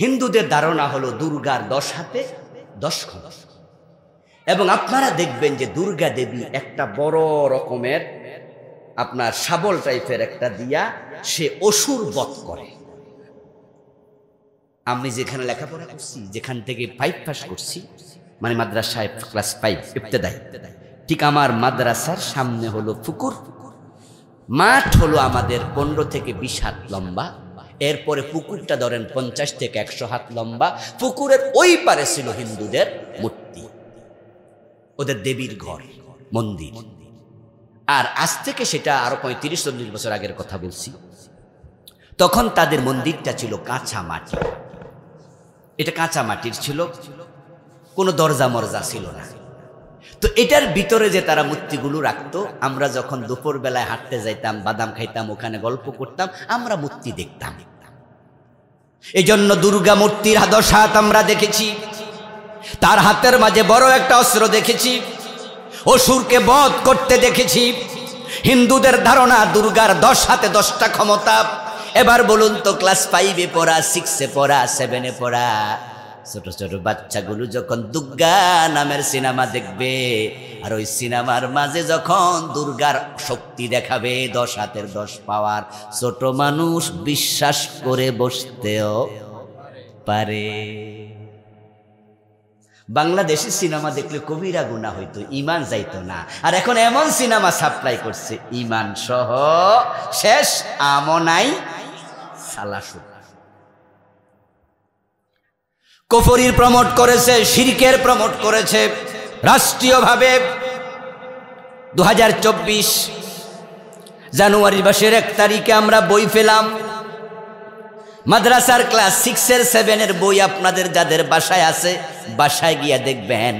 হিন্দুদের ধারণা হলো দুর্গার 10 হাতে 10 ক্ষমতা, এবং আপনারা দেখবেন যে দুর্গা দেবী একটা বড় রকমের আপনার শাবল টাইপের একটা দিয়া সে অসুর বধ করে। আমি যেখানে লেখাপড়া করছি, যেখান থেকে 5 পাস করছি, মানে মাদ্রাসায় ক্লাস 5 ইবতেদাই, ঠিক আমার মাদ্রাসার সামনে হলো পুকুর, মাঠ হলো আমাদের 15 থেকে 20 হাত লম্বা, এরপরে পুকুরটা ধরেন 50 থেকে 100 হাত লম্বা। পুকুরের ওই পারে ছিল হিন্দুদের মূর্তি, ওদের দেবীর ঘর, মন্দির। আর আজ থেকে সেটা আরো 35-40 বছর আগের কথা বলছি, তখন তাদের মন্দিরটা ছিল কাঁচা মাটি। এটা কাঁচা মাটির ছিল, কোনো দরজা মরজা ছিল না। তো এটার ভিতরে যে তারা মূর্তিগুলো রাখতো, আমরা যখন দুপুর বেলায় হাঁটতে যাইতাম, বাদাম খাইতাম, ওখানে গল্প করতাম, আমরা মূর্তি দেখতাম। এই জন্য দুর্গা মূর্তির 10 হাত আমরা দেখেছি, তার হাতের মাঝে বড় একটা অস্ত্র দেখেছি, অসুরকে বধ করতে দেখেছি। হিন্দুদের ধারণা দুর্গার 10 হাতে 10টা ক্ষমতা। এবার বলুন তো, ক্লাস 5-এ পড়া, 6-এ পড়া, 7-এ পড়া ছোট ছোট বাচ্চাগুলো যখন দুর্গা নামের সিনেমা দেখবে, আর ওই সিনেমার মাঝে যখন দুর্গার শক্তি দেখাবে, 10 হাতের 10 পাওয়ার, ছোট মানুষ বিশ্বাস করে বসতেও পারে। বাংলাদেশি সিনেমা দেখলে কবিরা গুনাহ হইতো, ঈমান যাইতো না। আর এখন এমন সিনেমা সাপ্লাই করছে, ঈমান সহ শেষ, আমনাই সালাসু। কুফরির প্রমোট করেছে, শিরকের প্রমোট করেছে রাষ্ট্রীয়ভাবে। 2024 জানুয়ারি মাসের 1 তারিখে আমরা বই পেলাম, মাদ্রাসার ক্লাস 6-এর 7-এর বই। আপনাদের যাদের বাসায় আছে, বাসায় গিয়া দেখবেন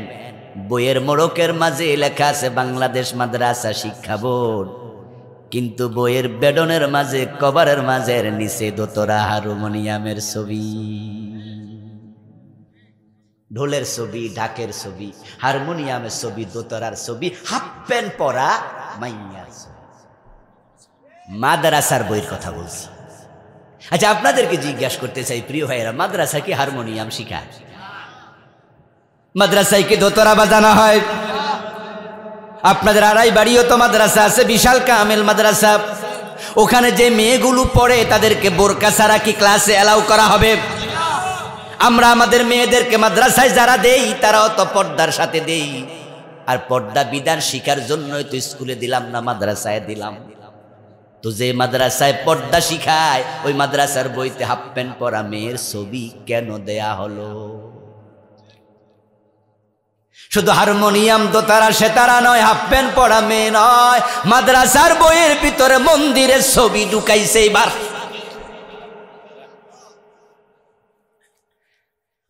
বইয়ের মোড়কের মাঝে লেখা আছে বাংলাদেশ মাদ্রাসা শিক্ষা বোর্ড, কিন্তু বইয়ের বেডনের মাঝে, কভারের মাঝের নিচে দোতরা হারমোনিয়ামের ছবি, ঢোলের ছবি, ঢাকের ছবি, হারমোনিয়ামের ছবি, দোতরার ছবি, হাফ প্যান্ট পরা মাইয়ার ছবি। মাদ্রাসার বইয়ের কথা বলছি। আচ্ছা, আপনাদেরকে জিজ্ঞাসা করতে চাই প্রিয় ভাইয়েরা, মাদ্রাসা কি হারমোনিয়াম শিখায়? মাদ্রাসায় কি দোতরা বাজানো হয়? আপনাদের আড়াই বাড়িও তো মাদ্রাসা আছে, বিশাল কামেল মাদ্রাসা। ওখানে যে মেয়েগুলো পড়ে তাদেরকে বোরকা ছাড়া কি ক্লাসে অ্যালাউ করা হবে? আমরা আমাদের মেয়েদেরকে মাদ্রাসায় যারা দেই, তারাও তো পর্দার সাথে দেই। আর পর্দা বিধান শিখার জন্যই তো স্কুলে দিলাম না, মাদ্রাসায় দিলাম। তো যে মাদ্রাসায় পর্দা শিখায়, ওই মাদ্রাসার বইতে হাফ প্যান্ট পরা মেয়ের ছবি কেন দেয়া হলো? শুধু হারমোনিয়াম, দোতারা, সেতারা নয়, হাফ প্যান্ট পরা মেয়ে নয়, মাদ্রাসার বইয়ের ভিতরে মন্দিরের ছবি ঢুকাইছে। এবার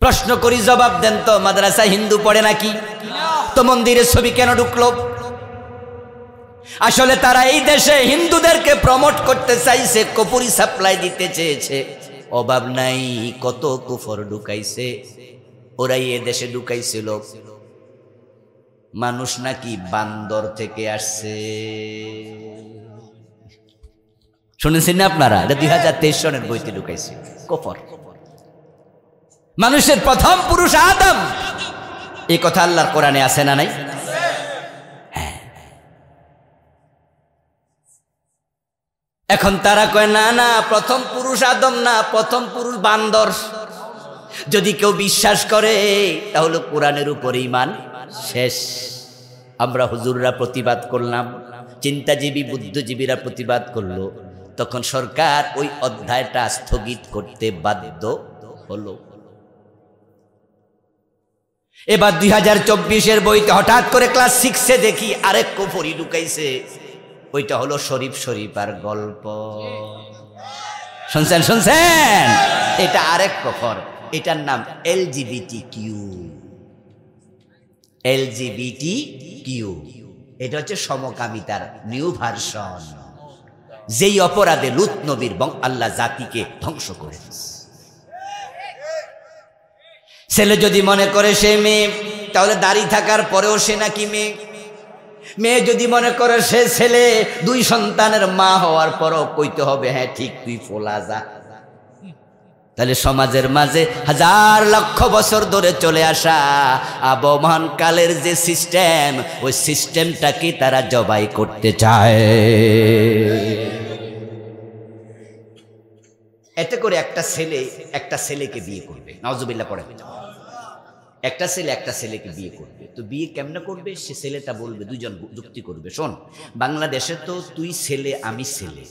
প্রশ্ন করি, জবাব দেন তো, মাদ্রাসায় হিন্দু পড়ে নাকি? তো মন্দিরের ছবি কেন ঢুকলো? আসলে তারা এই দেশে হিন্দুদেরকে প্রমোট করতে চাইছে, কুফরি সাপ্লাই দিতে চেয়েছে। অভাব নাই, কত কুফর ঢুকাইছে। ওরাই এ দেশে ঢুকাইছিল মানুষ নাকি বান্দর থেকে আসছে। শুনেছেন না আপনারা? এটা 2023 সনের বইতে ঢুকাইছে কুফর। মানুষের প্রথম পুরুষ আদম, এই কথা আল্লাহর কোরআনে আছে না নাই? হ্যাঁ। এখন তারা কয় না না, প্রথম পুরুষ আদম না, প্রথম পুরুষ বান্দর। যদি কেউ বিশ্বাস করে তাহলে কোরআনের উপর ঈমান শেষ। আমরা হুজুররা প্রতিবাদ করলাম, চিন্তাজীবী বুদ্ধিজীবীরা প্রতিবাদ করলো, তখন সরকার ওই অধ্যায়টা স্থগিত করতে বাধ্য হলো। এবার 2024-এর বইতে হঠাৎ করে ক্লাস 6-এ দেখি আরেক কুফরি ঢুকাইছে। ওইটা হলো শরীফ শরীফার গল্প। শুনছেন? শুনছেন? এটা আরেক কুফর। এটার নাম LGBTQ। LGBTQ এটা হচ্ছে সমকামিতার নিউ ভার্সন, যেই অপরাধে লূত নবীর আল্লাহ জাতিকে ধ্বংস করে দিয়েছে। ছেলে যদি মনে করে সে মেয়ে, তাহলে দাড়ি থাকার পরেও সে নাকি মেয়ে। মেয়ে যদি মনে করে সে ছেলে, 2 সন্তানের মা হওয়ার পরও কইতে হবে হ্যাঁ ঠিক, তুই ফোলা যা। তাহলে সমাজের মাঝে হাজার লক্ষ বছর ধরে চলে আসা আবহমান কালের যে সিস্টেম, ওই সিস্টেমটাকে তারা জবাই করতে চায়। এতে করে একটা ছেলে একটা ছেলেকে বিয়ে করবে, নাউজুবিল্লাহ পড়ে, একটা ছেলে একটা ছেলেকে বিয়ে করবে। তো বিয়ে কেমনে করবে? সে ছেলেটা বলবে, দুইজন যুক্তি করবে, শোন বাংলাদেশে তো তুই ছেলে আমি ছেলে,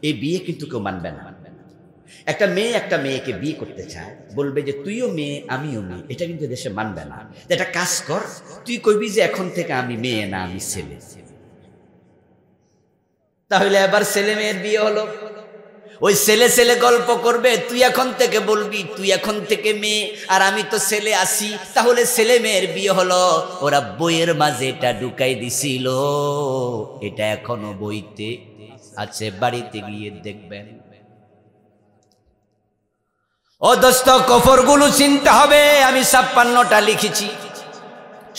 এই বিয়ে কিন্তু কেউ মানবে না। একটা মেয়ে একটা মেয়েকে বিয়ে করতে চায়, বলবে যে তুইও মেয়ে আমিও মেয়ে, এটা কিন্তু দেশে মানবে না। এটা কাজ কর, তুই কইবি যে এখন থেকে আমি মেয়ে না আমি ছেলে। তাহলে এবার ছেলে মেয়ের বিয়ে হলো। ওই ছেলে ছেলে গল্প করবে, তুই এখন থেকে বলবি তুই এখন থেকে মেয়ে আর আমি তো ছেলে আছি, তাহলে ছেলে মেয়ের বিয়ে হলো। ওরা বইয়ের মাঝে এটা ঢুকাই দিছিল, এটা এখনো বইতে আছে, বাড়িতে গিয়ে দেখবেন। ও দোস্ত, কফরগুলো চিনতে হবে। আমি 56টা লিখেছি,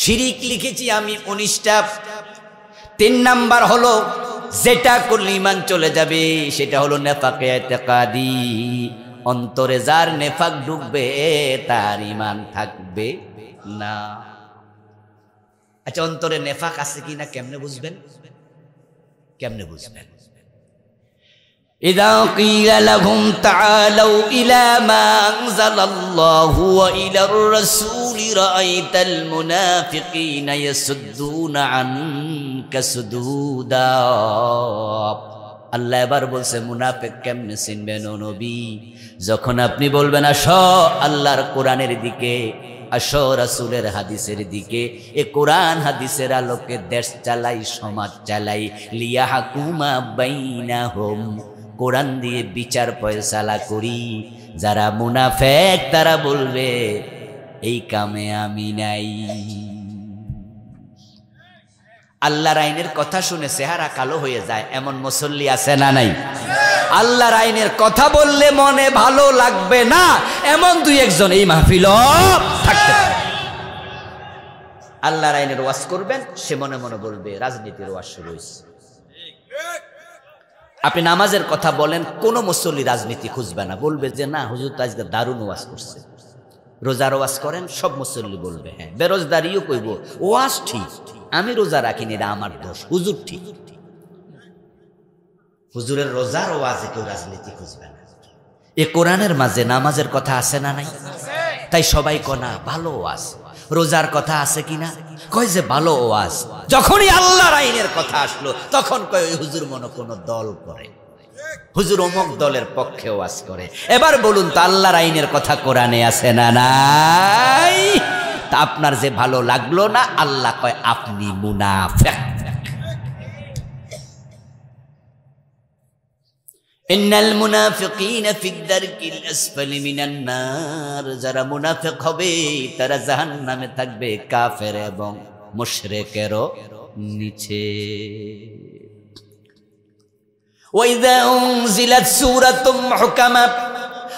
শিরিক লিখেছি আমি 19টা। 3 নাম্বার হলো যেটা করলে ঈমান চলে যাবে, সেটা হলো নেফাকে ইতিকাদি। অন্তরে যার নেফাক ঢুকবে তার ঈমান থাকবে না। আচ্ছা, অন্তরে নেফাক আছে কিনা কেমনে বুঝবেন? কেমনে বুঝবেন? إذا قيل لهم تعالوا إلى ما أنزل الله وإلى الرسول رأيت المنافقين يصدون عنك صدودا। আল্লাহ এবার বলছে মুনাফিক কেমনে চিনবেন ও নবী? যখন আপনি বলবেন আসো আল্লাহর কোরআনের দিকে, আসো রাসূলের হাদিসের দিকে, এ কোরআন হাদিসের আলোকে দেশ চালাই, সমাজ চালাই, লিয়াহকুমা বাইনাহুম, কোরআন দিয়ে বিচার ফয়সালা করি। যারা মুনাফিক তারা বলবে এই কামে আমি নাই। আল্লাহর আইনের কথা শুনে চেহারা কালো হয়ে যায় এমন মুসল্লি আছে না নাই? আল্লাহর আইনের কথা বললে মনে ভালো লাগবে না এমন দুই একজন এই মাহফিলও থাকতে পারে। আল্লাহর আইনের ওয়াজ করবেন, সে মনে মনে বলবে রাজনীতির ওয়াজ শুরু হয়েছে। আপনি নামাজের কথা বলেন, কোন মুসল্লি রাজনীতি খুঁজবে না, বলবে যে না হুজুর তো আজকে দারুণ ওয়াজ করছে। রোজার ওয়াজ করেন, সব মুসল্লি বলবে হ্যাঁ। বেরোজদারিও কইব ওয়াজ ঠিক, আমি রোজা রাখিনি, এটা আমার দোষ, হুজুর ঠিক। হুজুরের রোজার ওয়াজে কেউ রাজনীতি খুঁজবে না। এ কোরআনের মাঝে নামাজের কথা আছে না নাই? তাই সবাই কনা ভালো ওয়াজ। রোজার কথা আছে কিনা? কয় যে ভালো ওয়াজ। যখনই আল্লাহর আইনের কথা আসলো তখন কয় ওই হুজুর মনে কোনো দল করে, হুজুর অমুক দলের পক্ষে ওয়াজ করে। এবার বলুন তো আল্লাহর আইনের কথা কোরআনে আছে না নাই? তা আপনার যে ভালো লাগলো না, আল্লাহ কয় আপনি মুনাফিক। ইন্নাল মুনাফিকিনা ফিদ দারকিল আসফালি মিনান নার, যারা মুনাফিক হবে তারা জাহান্নামে থাকবে, কাফের এবং মুশরিকেরও নিচে। ওয়া ইযা উনজিলাত সূরাতুম মুহকামাত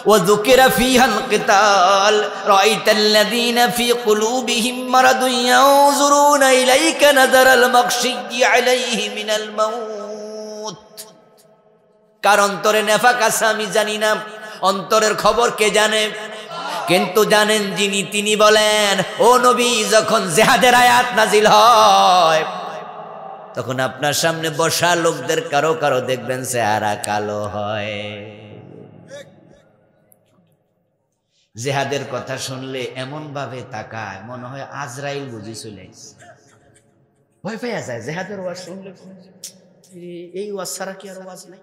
ওয়া যুকিরা ফীহাল কিতাল রাআইতাল্লাযীনা ফী কুলূবিহিম মারাদুন ইয়ানজুরুনা ইলাইকা নাযারাল মাগশিয়্যি আলাইহি মিনাল মাউত। কার অন্তরে নেফাক আছে আমি জানি না, অন্তরের খবর কে জানে? কিন্তু জানেন যিনি, তিনি বলেন ও নবী, যখন জিহাদের আয়াত নাজিল হয় তখন আপনার সামনে বসা লোকদের কারো কারো দেখবেন চেহারা কালো হয়। জিহাদের কথা শুনলে এমন ভাবে তাকায় মনে হয় আজরাইল বুঝি চলে আসছে, ভয় পেয়ে যায়। জিহাদের ওয়াজ শুনলে এই ওয়াজ ছাড়া কি আর ওয়াজ নাই?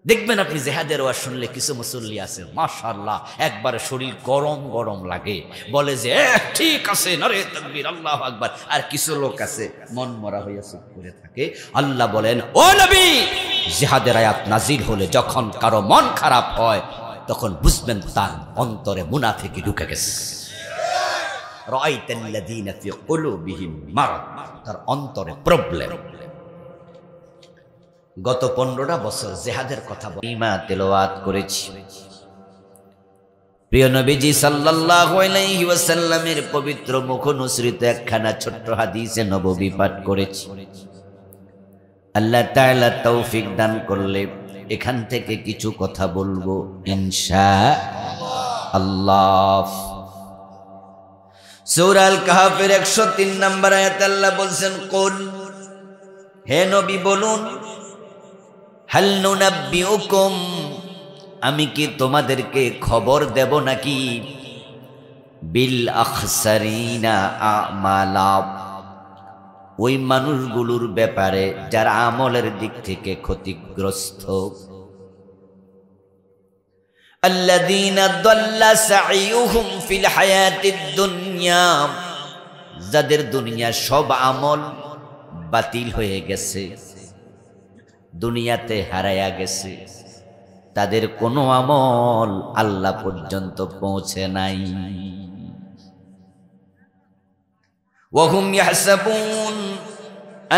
দেখবেন আপনি জিহাদের ওয়াজ শুনলে কিছু মুসল্লি আছে মাশাআল্লাহ একবারে শরীর গরম গরম লাগে, বলে যে ঠিক আছে নারে তাকবীর আল্লাহু আকবার। আর কিছু লোক আছে মন মরা হয়ে চুপ করে থাকে। আল্লাহ বলেন ও নবী, জিহাদের আয়াত নাজিল হলে যখন কারো মন খারাপ হয় তখন বুঝবেন তার অন্তরে মুনাফিকি ঢুকে গেছে। রাআইতাল্লাযীনা ফী কুলূবিহিম মারাদ, তার অন্তরে প্রবলেম। গত 15টা বছর জিহাদের কথা ইমা তেলাওয়াত করেছি। প্রিয় নবীজি সাল্লাল্লাহু আলাইহি ওয়াসাল্লামের পবিত্র মুখ অনুসৃত একখানা ছোট্ট হাদিসে নববী পাঠ করেছি। আল্লাহ তাআলা তৌফিক দান করলে এখান থেকে কিছু কথা বলবো ইনশাআল্লাহ। আল্লাহ। সূরা আল কাহফের 103 নম্বর আয়াতে আল্লাহ বলছেন, কুল, হে নবী বলুন, হাল নুনাব্বিউকুম, আমি কি তোমাদেরকে খবর দেব নাকি, বিল আখসারিনা আমালা, ওই মানুষগুলোর ব্যাপারে যারা আমলের দিক থেকে ক্ষতিগ্রস্ত, আল্লাযীনা দাল্লা সাইয়ুহুম ফিল হায়াতিদ দুনিয়া, যাদের দুনিয়া সব আমল বাতিল হয়ে গেছে, দুনিয়াতে হারায়া গেছে, তাদের কোনো আমল আল্লাহ পর্যন্ত পৌঁছে নাই। ওয়াহুম ইয়াহসাবুন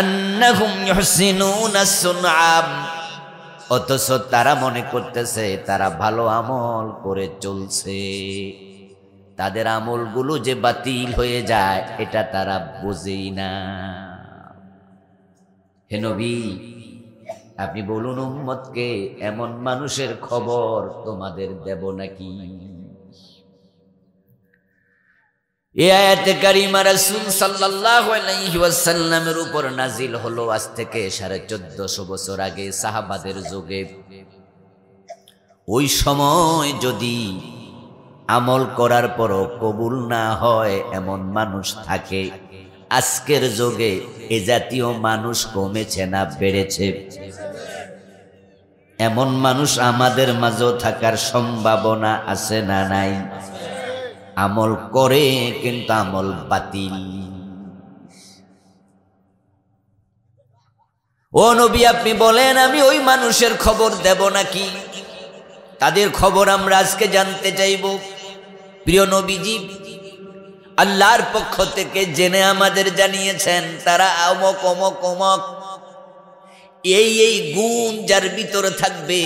আন্নাহুম ইউহসিনুনা সুনআ, অথচ তারা মনে করতেছে তারা ভালো আমল করে চলছে, তাদের আমলগুলো যে বাতিল হয়ে যায় এটা তারা বোঝেই না। হে নবী, আপনি বলুন উম্মতকে, এমন মানুষের খবর তোমাদের দেব নাকি? এই আয়াতে কারিমা রাসূল সাল্লাল্লাহু আলাইহি ওয়াসাল্লামের উপর নাজিল হলো আজ থেকে 1450 বছর আগে, সাহাবাদের যুগে। ওই সময় যদি আমল করার পরও কবুল না হয় এমন মানুষ থাকে, আজকের যুগে এ জাতীয় মানুষ কমেছে না বেড়েছে? এমন মানুষ আমাদের মাঝেও থাকার সম্ভাবনা আছে না নাই? আমল করে কিন্তু আমল বাতিল। ও নবী, আপনি বলেন আমি ওই মানুষের খবর দেব নাকি? তাদের খবর আমরা আজকে জানতে চাইব। প্রিয় নবীজি আল্লাহর পক্ষ থেকে জেনে আমাদের জানিয়েছেন তারা অমক অমক অমক, এই গুণ যার ভিতরে থাকবে,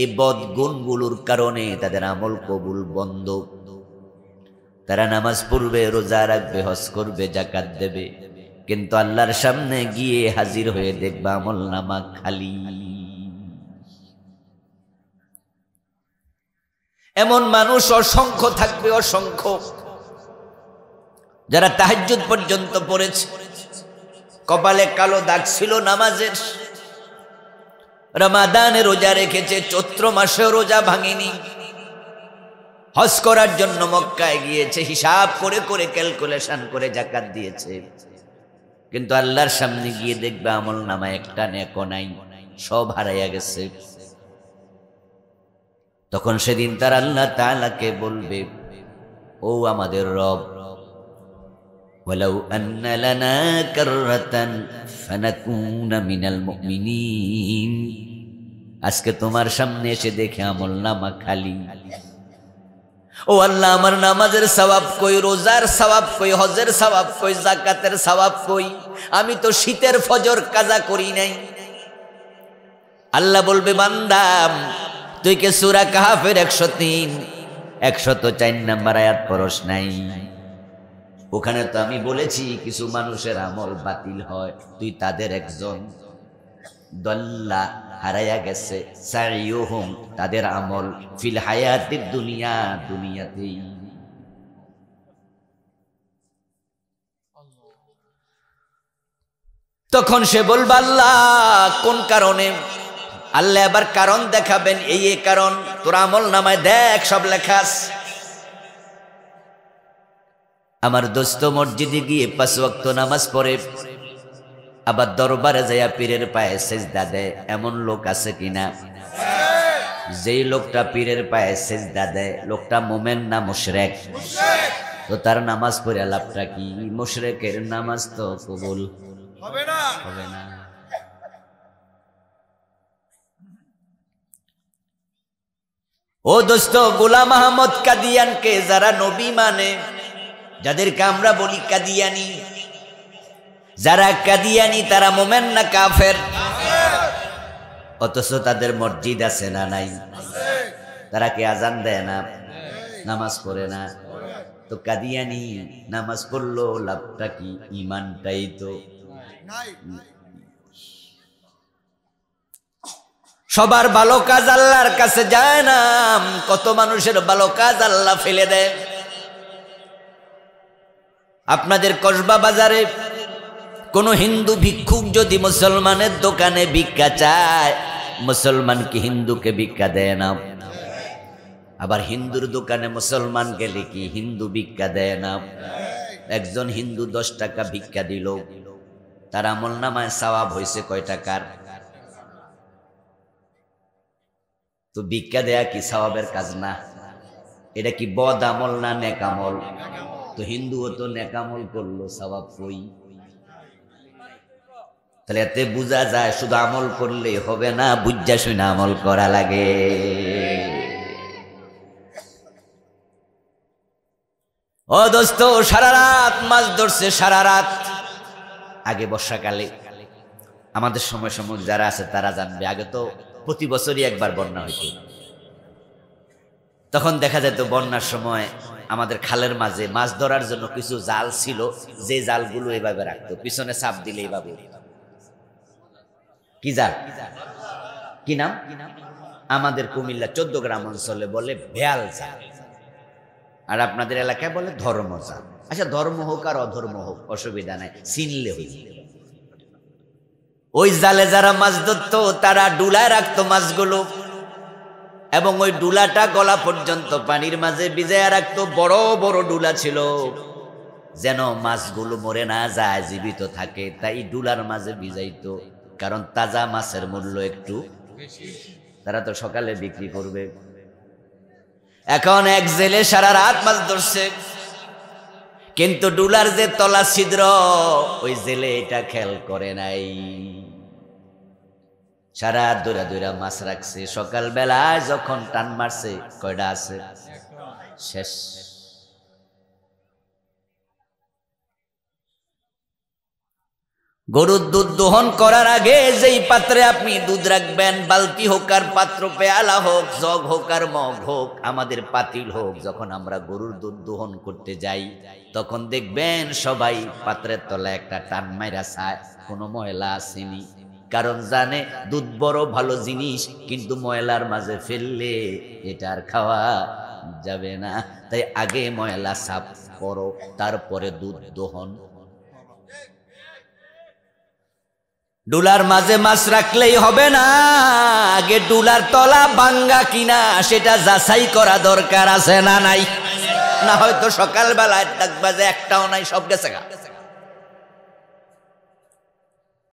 এই বদ গুণগুলোর কারণে তাদের আমল কবুল বন্ধ। তারা নামাজ পড়বে, রোজা রাখবে, হজ করবে, যাকাত দেবে, কিন্তু আল্লাহর সামনে গিয়ে হাজির হয়ে দেখবে আমল নামা খালি। এমন মানুষ অসংখ্য থাকবে, অসংখ্য, যারা তাহাজ্জুদ পর্যন্ত পড়েছে, কপালে কালো দাগ ছিল নামাজের, রমাদানে রোজা রেখেছে, চৈত্র মাসে রোজা ভাঙেনি, হজ করার জন্য মক্কায় গিয়েছে, হিসাব করে করে ক্যালকুলেশন করে যাকাত দিয়েছে, কিন্তু আল্লাহর সামনে গিয়ে দেখবে আমল নামা একটা নেক নাই, সব হারাইয়া গেছে। তখন সেদিন তার আল্লাহ তাআলাকে বলবে, ও আমাদের রব, ওয়ালাউ আন্না লানা কাররাতান ফানাকুনা মিনাল মুমিনিন, আজকে তোমার সামনে এসে দেখে আমল নামা খালি। ও আল্লাহ, আমার নামাজের সওয়াব কই, রোজার সওয়াব কই, হজের সওয়াব কই, যাকাতের সওয়াব কই? আমি তো শীতের ফজর কাজা করি নাই। আল্লাহ বলবে, বান্দা তুই কে সূরা কাহফের 104 নম্বর আয়াত পড়স নাই? ওখানে তো আমি বলেছি কিছু মানুষের আমল বাতিল হয়, তুই তাদের একজন। দল্লা, হারায়া গেছে, সাইয়ুহুম, তাদের আমল, ফিল হায়াতিদ দুনিয়া, দুনিয়াতেই। তখন সে বলবে, আল্লাহ কোন কারণে? আল্লাহ আবার কারণ দেখাবেন, এই কারণ, তোর আমল নামায় দেখ সব লেখা আছে। আমার দোস্ত মসজিদে গিয়ে 5 ওয়াক্ত নামাজ পড়ে, আবার দরবারে যাইয়া পীরের পায়ে সেজদা দেয়, এমন লোক আছে কিনা? যেই লোকটা পীরের পায়ে সেজদা দেয়, লোকটা মুমিন না মুশরিক? তো তার নামাজ পড়ে লাভটা কি? মুশরিকের নামাজ তো কবুল হবে না, হবে না। ও দোস্ত, গোলাম আহমদ কাদিয়ানকে যারা নবী মানে, যাদেরকে আমরা বলি কাদিয়ানি, যারা কাদিয়ানি তারা মুমিন না কাফের? অথচ তাদের মসজিদ আছে না নাই? তারা কি আজান দেয় না? নামাজ পড়ে না? তো কাদিয়ানি নামাজ পড়লো লাভটা কি? ইমানটাই তো নাই। সবার ভালো কাজ আল্লাহর কাছে যায় না, কত মানুষের ভালো কাজ আল্লাহ ফেলে দেয়। আপনাদের কসবা বাজারে কোন হিন্দু ভিক্ষুক যদি মুসলমানের দোকানে ভিক্ষা চায়, মুসলমান কি হিন্দুকে ভিক্ষা দেয় না? আবার হিন্দুর দোকানে মুসলমান গেলে কি হিন্দু ভিক্ষা দেয় না? একজন হিন্দু 10 টাকা ভিক্ষা দিল, তার আমলনামায় সওয়াব হয়েছে কয় টাকার? তো ভিক্ষা দেয়া কি সওয়াবের কাজ না? এটা কি বদ আমল না নেক আমল? তো হিন্দুও তো নেক আমল করলো, সওয়াব কই? তাহলে এতে বোঝা যায় শুধু আমল করলে হবে না, বুঝা শুনে আমল করা লাগে। ও দোস্ত, সারা রাত মাছ ধরছে, সারা রাত। আগে বর্ষাকালে আমাদের সময় যারা আছে তারা জানবে, আগে তো প্রতি বছরই একবার বন্যা হইতো। তখন দেখা যেত বন্যার সময় আমাদের খালের মাঝে মাছ ধরার জন্য কিছু জাল ছিল, যে জালগুলো এভাবে রাখতো, পিছনে চাপ দিলে এইভাবে। কি জাল? কি নাম? আমাদের কুমিল্লা 14 গ্রাম অঞ্চলে বলে ভেয়াল জাল, আর আপনাদের এলাকায় বলে ধর্ম জাল। আচ্ছা, ধর্ম হোক আর অধর্ম হোক অসুবিধা নাই, চিনলে হইল। ওই জালে যারা মাছ ধরতো তারা ডুলায় রাখতো মাছগুলো, এবং ওই ডুলাটা গলা পর্যন্ত পানির মাঝে ভিজাইয়া রাখতো। বড় বড় ডুলা ছিল, যেন মাছগুলো মরে না যায়, জীবিত থাকে, তাই ডুলার মাঝে ভিজাইতো। কারণ তাজা মাছের মূল্য একটু বেশি, তারা তো সকালে বিক্রি করবে। এখন এক জেলে সারা রাত মাছ ধরছে, কিন্তু ডুলার যে তলা ছিদ্র, ওই জেলে এটা খেয়াল করে নাই। সারা দৌড়া দৌড়া মাছ রাখছে। সকাল বেলায় যখন টান মারছে, কয়টা আছে? শেষ। গরুর দুধ দহন করার আগে যেই পাত্রে আপনি দুধ রাখবেন, বালতি হোক আর পাত্র, পেয়ালা হোক, জগ হোক আর মগ হোক, আমাদের পাতিল হোক, যখন আমরা গরুর দুধ দহন করতে যাই তখন দেখবেন সবাই পাত্রের তলায় একটা টান মাইরা চায় কোনো ময়লা আসেনি। কারণ জানে দুধ বড় ভালো জিনিস, কিন্তু ময়লার মাঝে ফেললে এটা আর খাওয়া যাবে না। তাই আগে ময়লা সাফ করো, তারপরে দুধ দহন। ডুলার মাঝে মাছ রাখলেই হবে না, আগে ডুলার তলা ভাঙ্গা কিনা সেটা যাচাই করা দরকার আছে না নাই? না হয়তো সকালবেলায় ডাকবা যে একটাও নাই, সব গেছে গা।